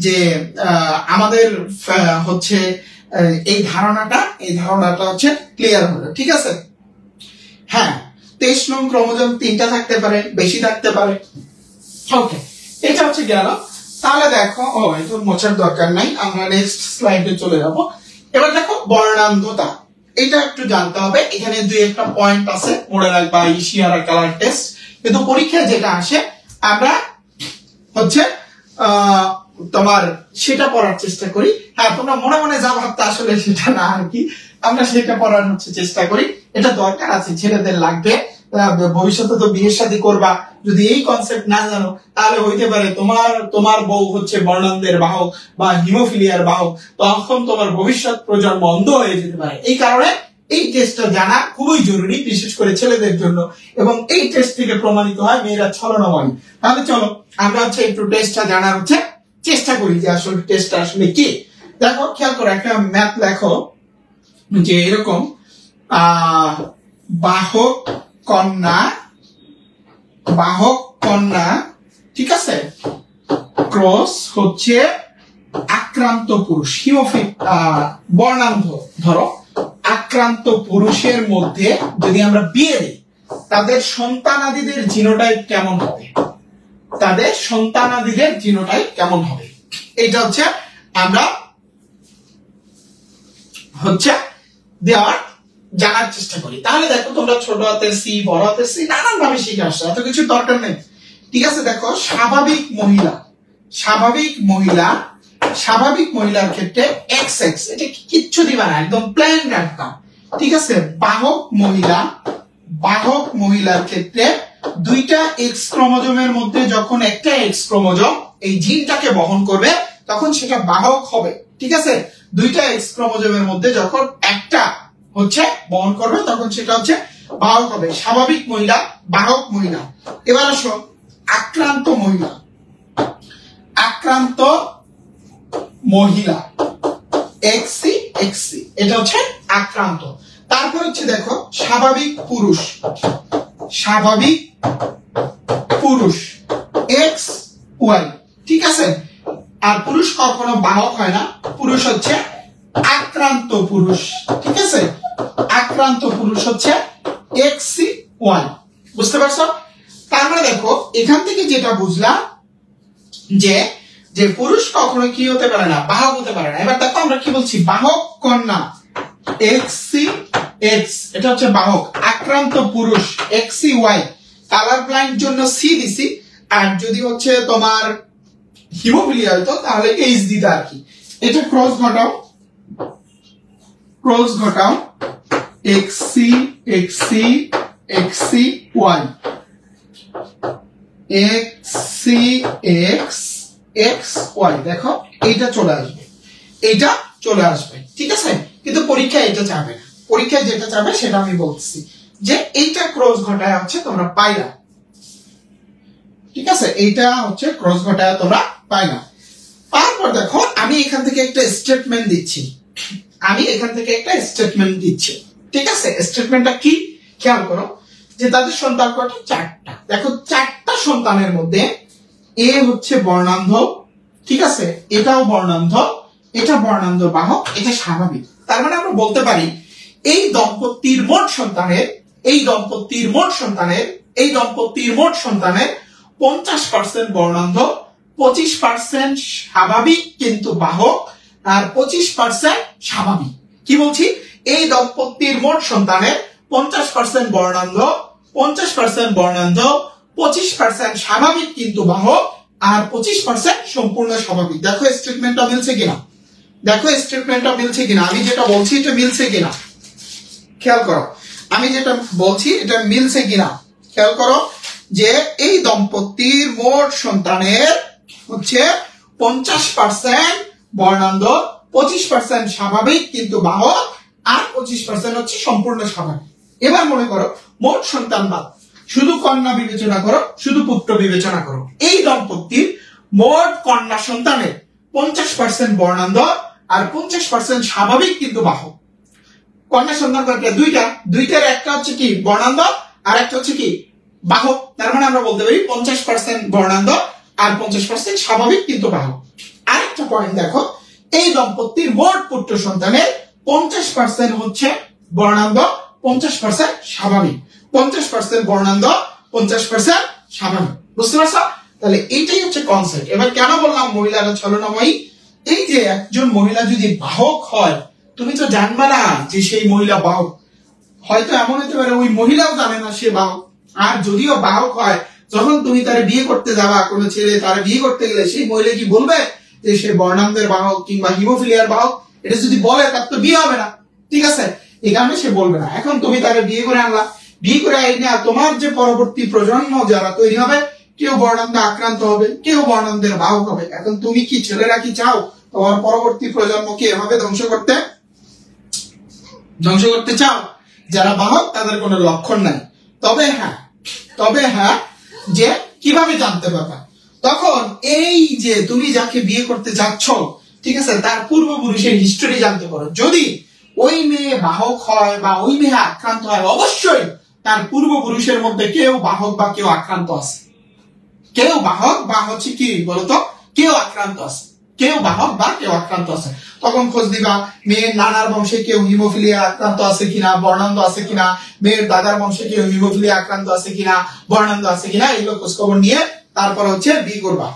যে আমাদের হচ্ছে এই ধারণাটা হচ্ছে ক্লিয়ার হলো, ঠিক আছে। হ্যাঁ 23 নং ক্রোমোজোম 3টা থাকতে পারে, বেশি থাকতে পারে। ওকে, এটা হচ্ছে গেল। তাহলে দেখো এটা মোছার দরকার নাই, আমরা নেক্সট স্লাইডে চলে যাব। এবার দেখো বর্ণান্ধতা, এটা একটু জানতে হবে। এখানে দুই একটা পয়েন্ট আছে, মনে রাখবা, ইশিয়ারা কালার টেস্ট। কিন্তু পরীক্ষায় যেটা আসে আমরা হচ্ছে তোমার সেটা পড়ার চেষ্টা করি। হ্যাঁ, তোমরা মনে মনে যা ভাবতে আসলে সেটা না আর কি, আমরা সেটা পড়ার চেষ্টা করি। এটা দরকার আছে, ছেলেদের লাগবে। ভবিষ্যতে তো বিয়ের শাদী করবা, যদি এই কনসেপ্ট না জানো তাহলে হইতে পারে তোমার বউ হচ্ছে বর্ণান্ধের বাহক বা হিমোফিলিয়ার বাহক, তখন তোমার ভবিষ্যৎ প্রজন্ম অন্ধ হয়ে যেতে পারে। এই কারণে এই টেস্টটা জানা খুবই জরুরি, বিশেষ করে ছেলেদের জন্য। এবং এই টেস্ট থেকে প্রমাণিত হয় মেয়েরা ছলনাময়ী। তাহলে চলো আমরা হচ্ছে একটু টেস্টটা জানার চেষ্টা করি যে আসলে টেস্টটা আসলে কি। দেখো, খেয়াল করো, একটা ম্যাথ লেখো যে এরকম বাহক কন্যা, ঠিক আছে, ক্রস হচ্ছে আক্রান্ত পুরুষ, বর্ণান্ধ। ধরো আক্রান্ত পুরুষের মধ্যে যদি আমরা বিয়ে দিই, তাদের সন্তানাদিদের জিনোটাইপ কেমন হবে? এটা হচ্ছে আমরা দেওয়ার জানার চেষ্টা করি। তাহলে দেখো, তোমরা ছোট হাতের সি, বড় হাতের সি নানান ভাবে শিখে আসছো, এত কিছু দরকার নেই। ঠিক আছে, দেখো, স্বাভাবিক মহিলার ক্ষেত্রে XX, এটা কিচ্ছু দিবা না, একদম প্লেন রাখতাম। ঠিক আছে, বাহক মহিলার ক্ষেত্রে দুইটা এক্স ক্রোমোজোমের মধ্যে যখন একটা এক্স ক্রোমোজোম এই জিনটাকে বহন করবে, তখন সেটা বাহক হবে। ঠিক আছে, দুইটা এক্স ক্রোমোজোমের মধ্যে যখন একটা হচ্ছে বহন করবে, তখন সেটা হচ্ছে বাহক হবে। স্বাভাবিক মহিলা, বাহক মহিলা। এবার আসো আক্রান্ত মহিলা, XC, এটা হচ্ছে আক্রান্ত। তারপর হচ্ছে দেখো স্বাভাবিক পুরুষ XY, ঠিক আছে। আর পুরুষ কখনো বাহক হয় না, পুরুষ হচ্ছে আক্রান্ত পুরুষ। ঠিক আছে, আক্রান্ত পুরুষ হচ্ছে XY, বুঝতে পারছো? তারপরে দেখো, এখান থেকে যেটা বুঝলাম যে পুরুষ কখনো কি হতে পারে না, বাহক হতে পারে না। এবার দেখো আমরা কি বলছি, বাহক কন্যা XCX, এটা হচ্ছে বাহক। আক্রান্ত পুরুষ XCY, কালার ব্লাইন্ড জন্য সি দিছি, আর যদি হচ্ছে তোমার হিমোফিলিয়া হতো তাহলে H দিতে আর কি। এটা ক্রস ঘটাও XCY, XCXY, দেখো এইটা চলে আসবে, ঠিক আছে। কিন্তু পরীক্ষায় এটা যাবে না, পরীক্ষায় যেটা যাবে সেটা আমি বলছি যে এইটা ক্রস ঘটায় হচ্ছে তোমরা পাইলা, ঠিক আছে। এইটা হচ্ছে ক্রস ঘটায় তোমরা পাইলা। তারপর দেখো, আমি এখান থেকে একটা স্টেটমেন্ট দিচ্ছি, ঠিক আছে। স্টেটমেন্টটা কি খেয়াল করো, যে তাদের সন্তান কয়টা? 4টা। দেখো 4টা সন্তানের মধ্যে এ হচ্ছে বর্ণান্ধ, ঠিক আছে, এটাও বর্ণান্ধ, এটা বর্ণান্ধ বাহক, এটা স্বাভাবিক। তার মানে আমরা বলতে পারি এই দম্পতির মোট সন্তানের 50% বর্ণান্ধ, 25% স্বাভাবিক কিন্তু বাহক, আর 25% স্বাভাবিক। কি বলছি? এই দম্পতির মোট সন্তানের 50% বর্ণান্ধ, 25% স্বাভাবিক কিন্তু বাহক, আর 25% সম্পূর্ণ স্বাভাবিক। দেখো স্টেটমেন্টটা মিলছে কিনা, আমি যেটা বলছি এটা মিলছে কিনা, খেয়াল করো। আমি যেটা বলছি এটা মিলছে কিনা খেয়াল করো, যে এই দম্পতির মোট সন্তানের হচ্ছে 50% বর্ণান্ধ, 25% স্বাভাবিক কিন্তু বাহক, আর 25% হচ্ছে সম্পূর্ণ স্বাভাবিক। এবার মনে করো মোট সন্তান বাদ, শুধু কন্যা বিবেচনা করো, শুধু পুত্র বিবেচনা করো। এই দম্পতির মোট কন্যা সন্তানের 50% বর্ণান্ধ আর 50% স্বাভাবিক কিন্তু বাহক। কন্যা সন্তান কয়টা? দুইটার একটা হচ্ছে কি বর্ণান্ধ, আর একটা হচ্ছে কি বাহক। তার মানে আমরা বলতে পারি 50% বর্ণান্ধ আর 50% স্বাভাবিক কিন্তু বাহক। আরেকটা পয়েন্ট দেখো, এই দম্পতির মোট পুত্র সন্তানের 50% হচ্ছে বর্ণান্ধ, 50% স্বাভাবিক। 50% বর্ণান্ধ, 50% স্বাভাবিক। বুঝতে পারছো? তাহলে এইটাই হচ্ছে কনসেপ্ট। এবার কেন বললাম মহিলারা ছলনাময়ী? এই যে একজন মহিলা যদি বাহক হয়, তুমি তো জানবা না যে সেই মহিলা বাহক। হয়তো এমন হতে পারে ওই মহিলাও জানে না সে বাহক। আর যদিও বাহক হয়, যখন তুমি তারে বিয়ে করতে যাবা, কোনো ছেলে তারা বিয়ে করতে গেলে সেই মহিলা কি বলবে যে সে বর্ণান্ধের বাহক কিংবা হিমোফিলিয়ার বাহক, এটা যদি বলে তার তো বিয়ে হবে না, ঠিক আছে, এই কারণে সে বলবে না। এখন তুমি তাকে বিয়ে করে আনলা, বিয়ে করে আইনা তোমার যে পরবর্তী প্রজন্ম যারা তৈরি হবে, কেউ বর্ণান্ধে আক্রান্ত হবে, কেউ বর্ণান্ধের বাহক হবে। এখন তুমি কি ছেলেরা কি চাও তোমার পরবর্তী প্রজন্মকে এভাবে ধ্বংস করতে চাও? যারা বাহক তাদের কোনো লক্ষণ নাই। তবে হ্যাঁ যে কিভাবে জানতে পারবা, তখন এই যে তুমি যাকে বিয়ে করতে যাচ্ছ, ঠিক আছে, তার পূর্বপুরুষের হিস্টোরি জানতে পারো। যদি ওই মেয়ে বাহক হয় বা ওই মেয়ে আক্রান্ত হয়, অবশ্যই তার পূর্বপুরুষের মধ্যে কেউ বাহক বা কেউ আক্রান্ত আছে, কেউ বাহক বা হচ্ছে কি বলতো কেউ আক্রান্ত আছে, কেউ বাহক বা কেউ আক্রান্ত আছে। তখন খোঁজ দিবা মেয়ের নানার বংশে কেউ হিমোফিলিয়া আক্রান্ত আছে কিনা, বর্ণান্ধ আছে কিনা, মেয়ের দাদার বংশে কেউ হিমোফিলিয়া আক্রান্ত আছে কিনা, বর্ণান্ধ আছে কিনা, এগুলো খোঁজ খবর নিয়ে তারপর হচ্ছে বিয়ে করবা।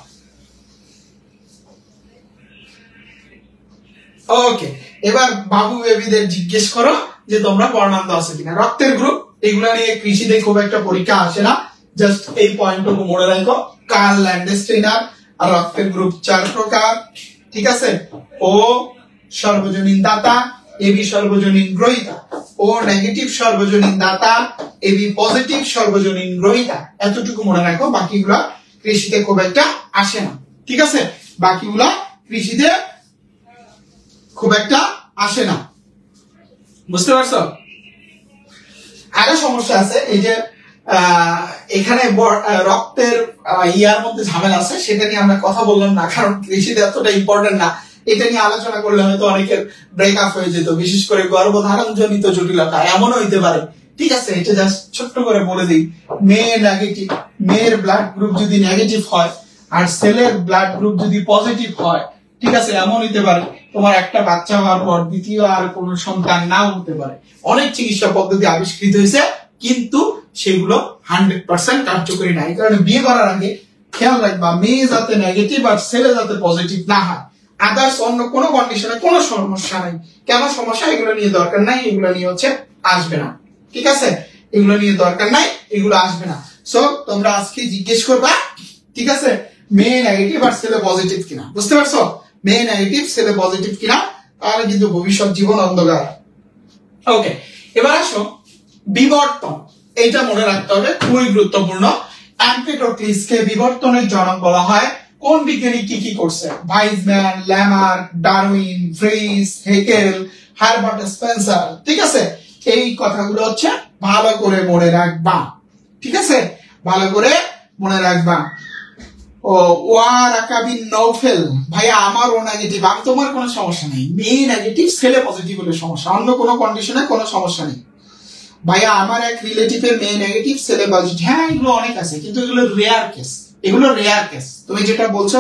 ওকে, এবার বাবু বেবিদের জিজ্ঞেস করো যে তোমরা বর্ণান্ধ আছে কিনা। রক্তের গ্রুপ এগুলো নিয়ে কৃষিতে খুব একটা পরীক্ষা আসে না, জাস্ট এই পয়েন্টটুকু মনে রাখো। কার্ল ল্যান্ডস্টেইনার আর রক্তের গ্রুপ 4 প্রকার, ঠিক আছে। ও সর্বজনীন দাতা, এবি সর্বজনীন গ্রহীতা, ও নেগেটিভ সর্বজনীন দাতা, এবি পজিটিভ সর্বজনীন গ্রহীতা, এতটুকু মনে রাখো। বাকিগুলা কৃষিতে খুব একটা আসে না, ঠিক আছে, বাকিগুলা কৃষিতে খুব একটা আসে না, বুঝতে পারছো? আরো সমস্যা আছে, এই যে এখানে রক্তের ইয়ার মধ্যে ঝামেলা আছে, সেটা নিয়ে আমরা কথা বললাম না, কারণ কৃষিতে এতটা ইম্পর্টেন্ট না। এটা নিয়ে আলোচনা করলে হয়তো অনেকের ব্রেকআপ হয়ে যেত, বিশেষ করে গর্ভধারণ জনিত জটিলতা এমনও হইতে পারে, ঠিক আছে। এটা জাস্ট ছোট্ট করে বলে দিই, মেয়ে নেগেটিভ, মেয়ের ব্লাড গ্রুপ যদি নেগেটিভ হয় আর ছেলের ব্লাড গ্রুপ যদি পজিটিভ হয়, ঠিক আছে, এমন হইতে পারে তোমার একটা বাচ্চা হওয়ার পর দ্বিতীয় আর কোন সন্তান নাও হতে পারে। অনেক চিকিৎসা পদ্ধতি আবিষ্কৃত হয়েছে, কিন্তু সেগুলো 100% কার্যকরী না। এই কারণে বিয়ে করার আগে খেয়াল রাখবা মেয়ে যাতে নেগেটিভ আর ছেলে যাতে পজিটিভ না হয়। আদার্স অন্য কোনো কন্ডিশনে কোনো সমস্যা নাই। কেন সমস্যা, এগুলো নিয়ে দরকার নাই, এগুলো নিয়ে হচ্ছে আসবে না, ঠিক আছে, এগুলো নিয়ে দরকার নাই, এগুলো আসবে না। সো তোমরা আজকে জিজ্ঞেস করবা, ঠিক আছে, মেয়ে নেগেটিভ আর ছেলে পজিটিভ কিনা, বুঝতে পারছো? মেয়ে নেগেটিভ ছেলে পজিটিভ কিনা, তাহলে কিন্তু ভবিষ্যৎ জীবন অন্ধকার। ওকে, এবার আসো বিবর্তন, এইটা মনে রাখতে হবে, খুবই গুরুত্বপূর্ণ। এমপেডোক্লিসকে বিবর্তনের জনক বলা হয়। কোন বিজ্ঞানী কি করছে? Weismann, Lamarck, Darwin, Vries, Haeckel, Herbert Spencer, ঠিক আছে। এই কথাগুলো হচ্ছে ভালো করে মনে রাখবা, ঠিক আছে, ভালো করে মনে রাখবা। ও ওয়ারাকাবিন নওফেল, ভাইয়া আমার ও নেগেটিভ, আমি তোমার কোনো সমস্যা নেই, মেয়ে নেগেটিভ ছেলে পজিটিভ হলে সমস্যা, অন্য কোনো কন্ডিশনে কোনো সমস্যা নেই। ভাইয়া আমার এক রিলেটিভের মেয়ে নেগেটিভ ছেলে পজিটিভ, হ্যাঁ এগুলো অনেক আছে, কিন্তু এগুলো রেয়ার কেস, এগুলো রেয়ার কেস। তুমি যেটা বলছো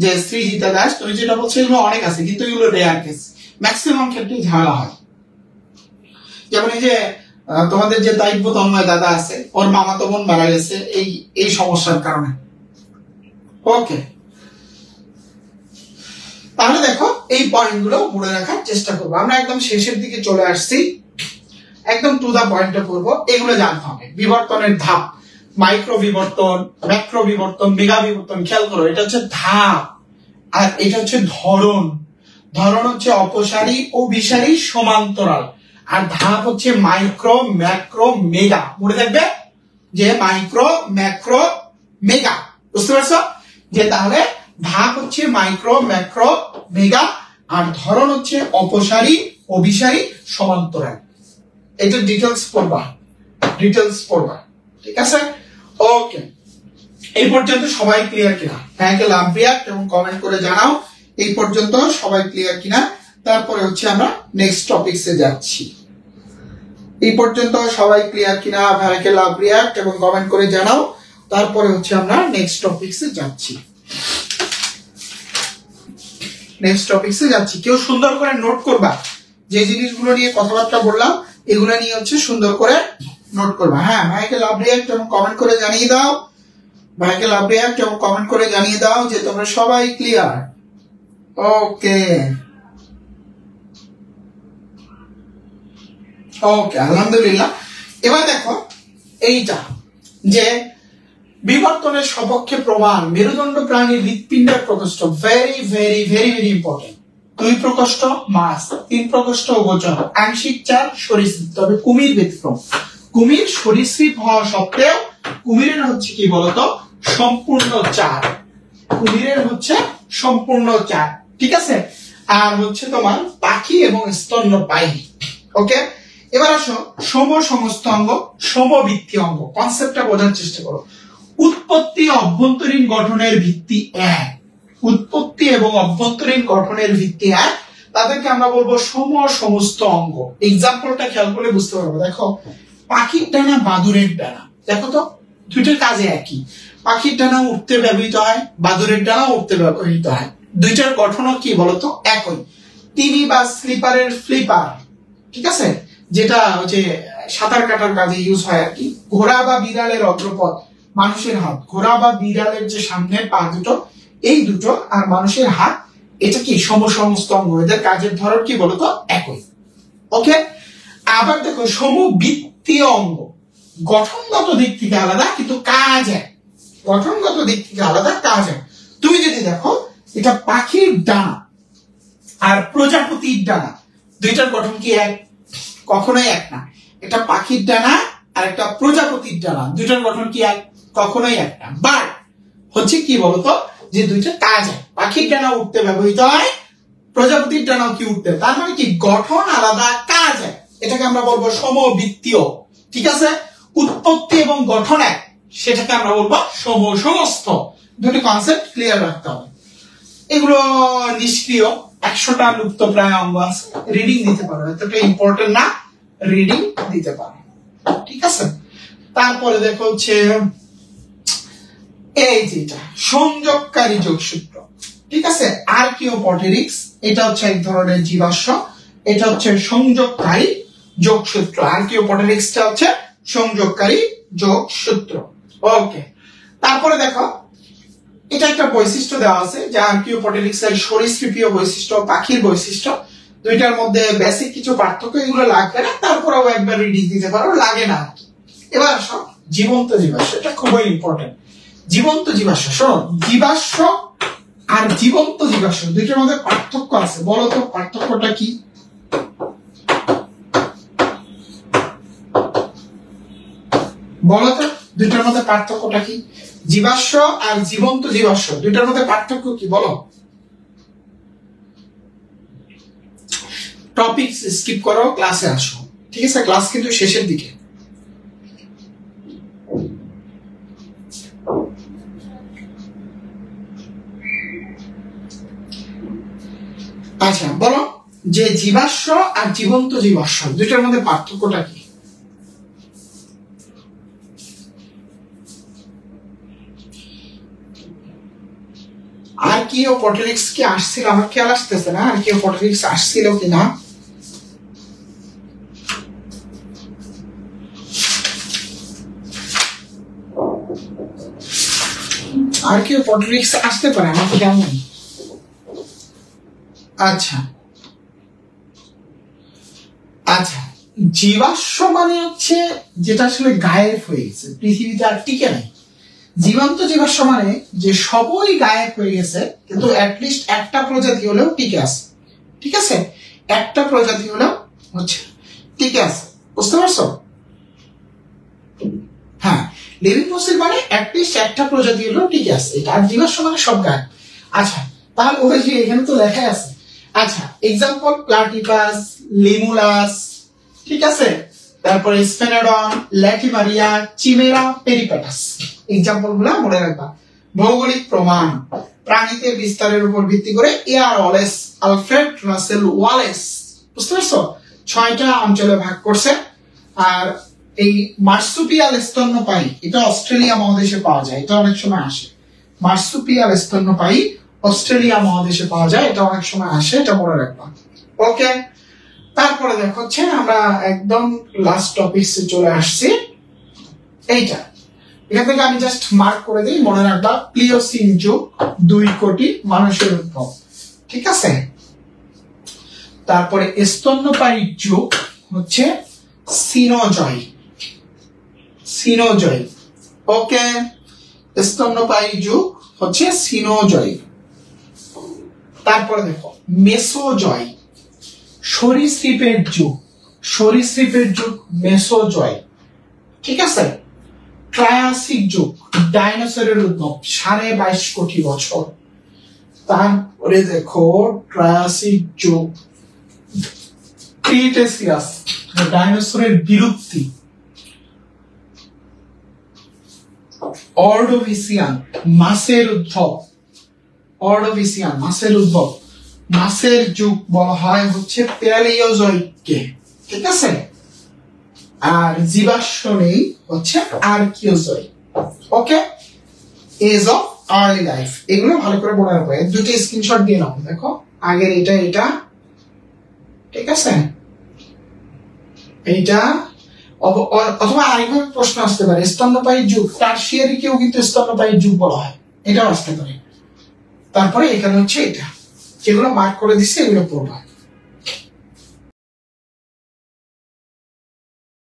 যে শ্রীজিতা দাস, তুমি যেটা বলছো এগুলো অনেক আছে, কিন্তু এগুলো রেয়ার কেস, ম্যাক্সিমাম ক্ষেত্রে ঝামেলা হয়। যেমন এই যে তোমাদের যে দায়িত্ব তন্ময় দাদা আছে, ওর মামাতো বোন মারা গেছে এই সমস্যার কারণে। ওকে, তাহলে দেখো এই পয়েন্টগুলো মনে রাখার চেষ্টা করবো। আমরা একদম শেষের দিকে চলে আসছি, একদম টু দা পয়েন্টে করবো। এগুলো জানতে হবে, বিবর্তনের ধাপ, মাইক্রো বিবর্তন, ম্যাক্রো বিবর্তন, মেগা বিবর্তন। খেয়াল করো, এটা হচ্ছে ধাপ আর এটা হচ্ছে ধরন। ধরন হচ্ছে অপসারী, অভিসারী, সমান্তরাল, আর ধাপ হচ্ছে মাইক্রো, ম্যাক্রো, মেগা। মনে থাকবে যে মাইক্রো, ম্যাক্রো, মেগা, বুঝতে পারছো? যে তাহলে ধাপ হচ্ছে মাইক্রো, ম্যাক্রো, মেগা, আর ধরন হচ্ছে অপসারী, অভিসারী, সমান্তরাল। এটা ডিটেলস পড়বা, ঠিক আছে? ওকে, এই পর্যন্ত সবাই ক্লিয়ার কিনা? হ্যাঁ কে লাভ রিয়াক্ট এবং কমেন্ট করে জানাও এই পর্যন্ত সবাই ক্লিয়ার কিনা। তারপরে হচ্ছে আমরা নেক্সট টপিকসে যাচ্ছি। এই পর্যন্ত সবাই ক্লিয়ার কিনা? ভাইকে লাভ রিয়াক্ট এবং কমেন্ট করে জানাও। তারপরে হচ্ছে আমরা নেক্সট টপিকসে যাচ্ছি। কেউ সুন্দর করে নোট করবা, যে জিনিসগুলো নিয়ে কথাবার্তা বললাম এগুলো নিয়ে হচ্ছে সুন্দর করে নোট করবা। হ্যাঁ, ভাইকে লাভ রিয়াক্ট এবং কমেন্ট করে জানিয়ে দাও, ভাইকে লাভ রিয়াক্ট এবং কমেন্ট করে জানিয়ে দাও যে তোমরা সবাই ক্লিয়ার। ওকে ওকে, আলহামদুলিল্লাহ। এবার দেখো এইটা যে বিবর্তনের সপক্ষে প্রমাণ, মেরুদণ্ড প্রাণীর হৃৎপিণ্ডের প্রকোষ্ঠ, very very very very important. 2 প্রকোষ্ঠ মাছ, 3 প্রকোষ্ঠ উভচর, আংশিক চার সরীসৃপ, তবে কুমির ব্যতিক্রম। কুমির সরীসৃপ হওয়া সত্ত্বেও কুমিরের হচ্ছে কি বলতো সম্পূর্ণ চার, কুমিরের হচ্ছে সম্পূর্ণ চার, ঠিক আছে। আর হচ্ছে তোমার পাখি এবং স্তন্যপায়ী। ওকে, এবার আসো সমস্ত অঙ্গ, সমবৃত্তি অঙ্গ, কনসেপ্টটা বোঝার চেষ্টা করো। উৎপত্তি অভ্যন্তরীণ গঠনের ভিত্তি এক, উৎপত্তি এবং অভ্যন্তরীণ গঠনের ভিত্তি এক, তাদেরকে আমরা বলবো সমস্ত অঙ্গ। এক্সাম্পলটা খেয়াল করলে বুঝতে পারবো। দেখো পাখির ডানা, বাদুড়ের ডানা, দেখো তো দুইটার কাজে একই। পাখির ডানা উঠতে ব্যবহৃত হয়, বাদুড়ের ডানা উঠতে ব্যবহৃত হয়, দুইটার গঠনও কি বলতো একই। টিভি বা স্লিপারের ফ্লিপার, ঠিক আছে, যেটা হচ্ছে সাঁতার কাটার কাজে ইউজ হয় আর কি। ঘোড়া বা বিড়ালের অগ্রপথ, মানুষের হাত। ঘোড়া বা বিড়ালের যে সামনের পা দুটো, এই দুটো আর মানুষের হাত, এটা কি সমস্ত অঙ্গ, এদের কাজের ধরন কি বলতো একই। ওকে, আবার দেখো সমবৃত্তীয় অঙ্গ, গঠনগত দিক থেকে আলাদা কিন্তু কাজ এক, গঠনগত দিক থেকে আলাদা কাজ এক। তুমি যদি দেখো এটা পাখির ডানা আর প্রজাপতির ডানা, দুইটার গঠন কি এক? কখনোই এক না। এটা পাখির ডানা আর একটা প্রজাপতির ডানা, দুইটার গঠন কি এক? কখনোই এক না। বাট হচ্ছে কি বলতো যে দুইটা কাজ এক, পাখির ডানা উঠতে ব্যবহৃত হয়, প্রজাপতির ডানাও কি উঠতে, তার মানে কি গঠন আলাদা কাজ এক, এটাকে আমরা বলবো সমবৃত্তীয়, ঠিক আছে। উৎপত্তি এবং গঠন এক, সেটাকে আমরা বলবো সমস্ত। দুটি কনসেপ্ট ক্লিয়ার রাখতে হবে। এগুলো নিষ্ক্রিয়, 100টা লুপ্ত প্রায় অঙ্গ আছে, রিডিং দিতে পারো, এতটা ইম্পর্টেন্ট না, রিডিং দিতে পারো, ঠিক আছে। তারপরে দেখো হচ্ছে এই যেটা সংযোগকারী যোগসূত্র, ঠিক আছে, আর্কিওপটেরিক্স, এটা হচ্ছে এক ধরনের জীবাশ্ম, এটা হচ্ছে সংযোগকারী যোগসূত্র। আর্কিওপটেরিক্সটা হচ্ছে সংযোগকারী যোগসূত্র। ওকে, তারপরে দেখো এটা একটা বৈশিষ্ট্য দেওয়া আছে যে আর্কিওপটেরিক্স এর সরীসৃপীয় বৈশিষ্ট্য, পাখির বৈশিষ্ট্য, দুইটার মধ্যে বেসিক কিছু পার্থক্য, এগুলো লাগবে না, তারপরেও একবার রিডিং দিতে পারো, লাগে না। এবার আসো জীবন্ত জীবাশ্ম, এটা খুবই ইম্পর্টেন্ট। জীবন্ত জীবাশ্ম, শোনো, জীবাশ্ম আর জীবন্ত জীবাশ্ম দুইটার মধ্যে পার্থক্য আছে, বলো তো পার্থক্যটা কি? বলো তো দুইটার মধ্যে পার্থক্যটা কি? জীবাশ্ম আর জীবন্ত জীবাশ্ম দুইটার মধ্যে পার্থক্য কি বলো? টপিক স্কিপ করো, ক্লাসে আসো, ঠিক আছে, ক্লাস কিন্তু শেষের দিকে। আচ্ছা বলো যে জীবাশ্ম আর জীবন্ত জীবাশ্ম দুইটার মধ্যে পার্থক্যটা কি? আর্কিওপটেরিক্স কি আসছিল? আমার খেয়াল আসতেছে না আর্কিওপটেরিক্স আসছিল কিনা। আর্কিওপটেরিক্স আসতে পারে, আমার খেয়াল নেই। আচ্ছা আচ্ছা, জীবাশ্ম মানে হচ্ছে যেটা আসলে গায়েব হয়ে গেছে, পৃথিবীতে আর টিকে নাই। জীবন্ত জীবাশ্ম মানে যে সবই গায়েব হয়ে গেছে কিন্তু অ্যাটলিস্ট একটা প্রজাতি হলেও টিকে আছে, ঠিক আছে, একটা প্রজাতি হলেও হচ্ছে টিকে আছে, বুঝতে পারছো? হ্যাঁ, লিভিং ফসিল মানে অ্যাটলিস্ট একটা প্রজাতি হলেও টিকে আছে, এটা। আর জীবাশ্ম মানে সব গায়েব। আচ্ছা, তাহলে ওই যে এখানে তো লেখা আছে। আচ্ছা, এক্সাম্পল প্লাটিপাস, লিমুলাস, ঠিক আছে, তারপরে স্পেনোডন, ল্যাটিমারিয়া, চিমেরা, পেরিপ্যাটাস, এক্সাম্পল গুলা মনে রাখবা। ভৌগোলিক প্রমাণ, প্রাণীতে বিস্তারের উপর ভিত্তি করে air Wallace, Alfred Russel Wallace, বুঝতে পারছো, 6টা অঞ্চলে ভাগ করছে। আর এই মার্সুপিয়াল স্তন্যপায়ী, এটা অস্ট্রেলিয়া মহাদেশে পাওয়া যায়, এটা অনেক সময় আসে। মার্সুপিয়াল স্তন্যপায়ী অস্ট্রেলিয়া মহাদেশে পাওয়া যায়, এটা অনেক সময় আসে, এটা মনে রাখবা। ওকে, তারপরে দেখো হচ্ছে আমরা একদম লাস্ট টপিকসে চলে আসছি। এইটা এখান থেকে আমি জাস্ট মার্ক করে দিই, মনে রাখবা, প্লিওসিন যুগ, 2 কোটি মানুষের উদ্ভব, ঠিক আছে। তারপরে স্তন্যপায়ী যুগ হচ্ছে সিনোজয়, সিনোজয়। ওকে, স্তন্যপায়ী যুগ হচ্ছে সিনোজয়িক। তারপরে দেখো মেসোজয়িক, সরীসৃপের যুগ, সরীসৃপের যুগ মেসোজয়িক, ঠিক আছে। ট্রায়াসিক যুগ, ডাইনোসরের উদ্ভব 22.5 কোটি বছর। তারপরে দেখো ট্রায়াসিক যুগ, ক্রিটেসিয়াস, ডাইনোসরের বিলুপ্তি। অর্ডোভিসিয়ান, মাছের উদ্ভব, অর্ডোভিসিয়ান মাছের উদ্ভব। মাছের যুগ বলা হয় হচ্ছে প্যালিওজয়িককে, ঠিক আছে। আর জীবাশ্ম নেই হচ্ছে আর্কিওজয়িক। ওকে, এজ অফ আর্লি লাইফ, এগুলো ভালো করে মনে রাখবে, দুটো স্ক্রিনশট দিয়ে নাও। দেখো আগের এটা, ঠিক আছে, এইটা। অথবা আরেকভাবে প্রশ্ন আসতে পারে, স্তন্যপায়ী যুগ টারশিয়ারি কেও কিন্তু স্তন্যপায়ী যুগ বলা হয়, এটাও আসতে পারে। তারপরে এখানে হচ্ছে এটা, যেগুলো মার্ক করে দিচ্ছে এগুলো পড়বা।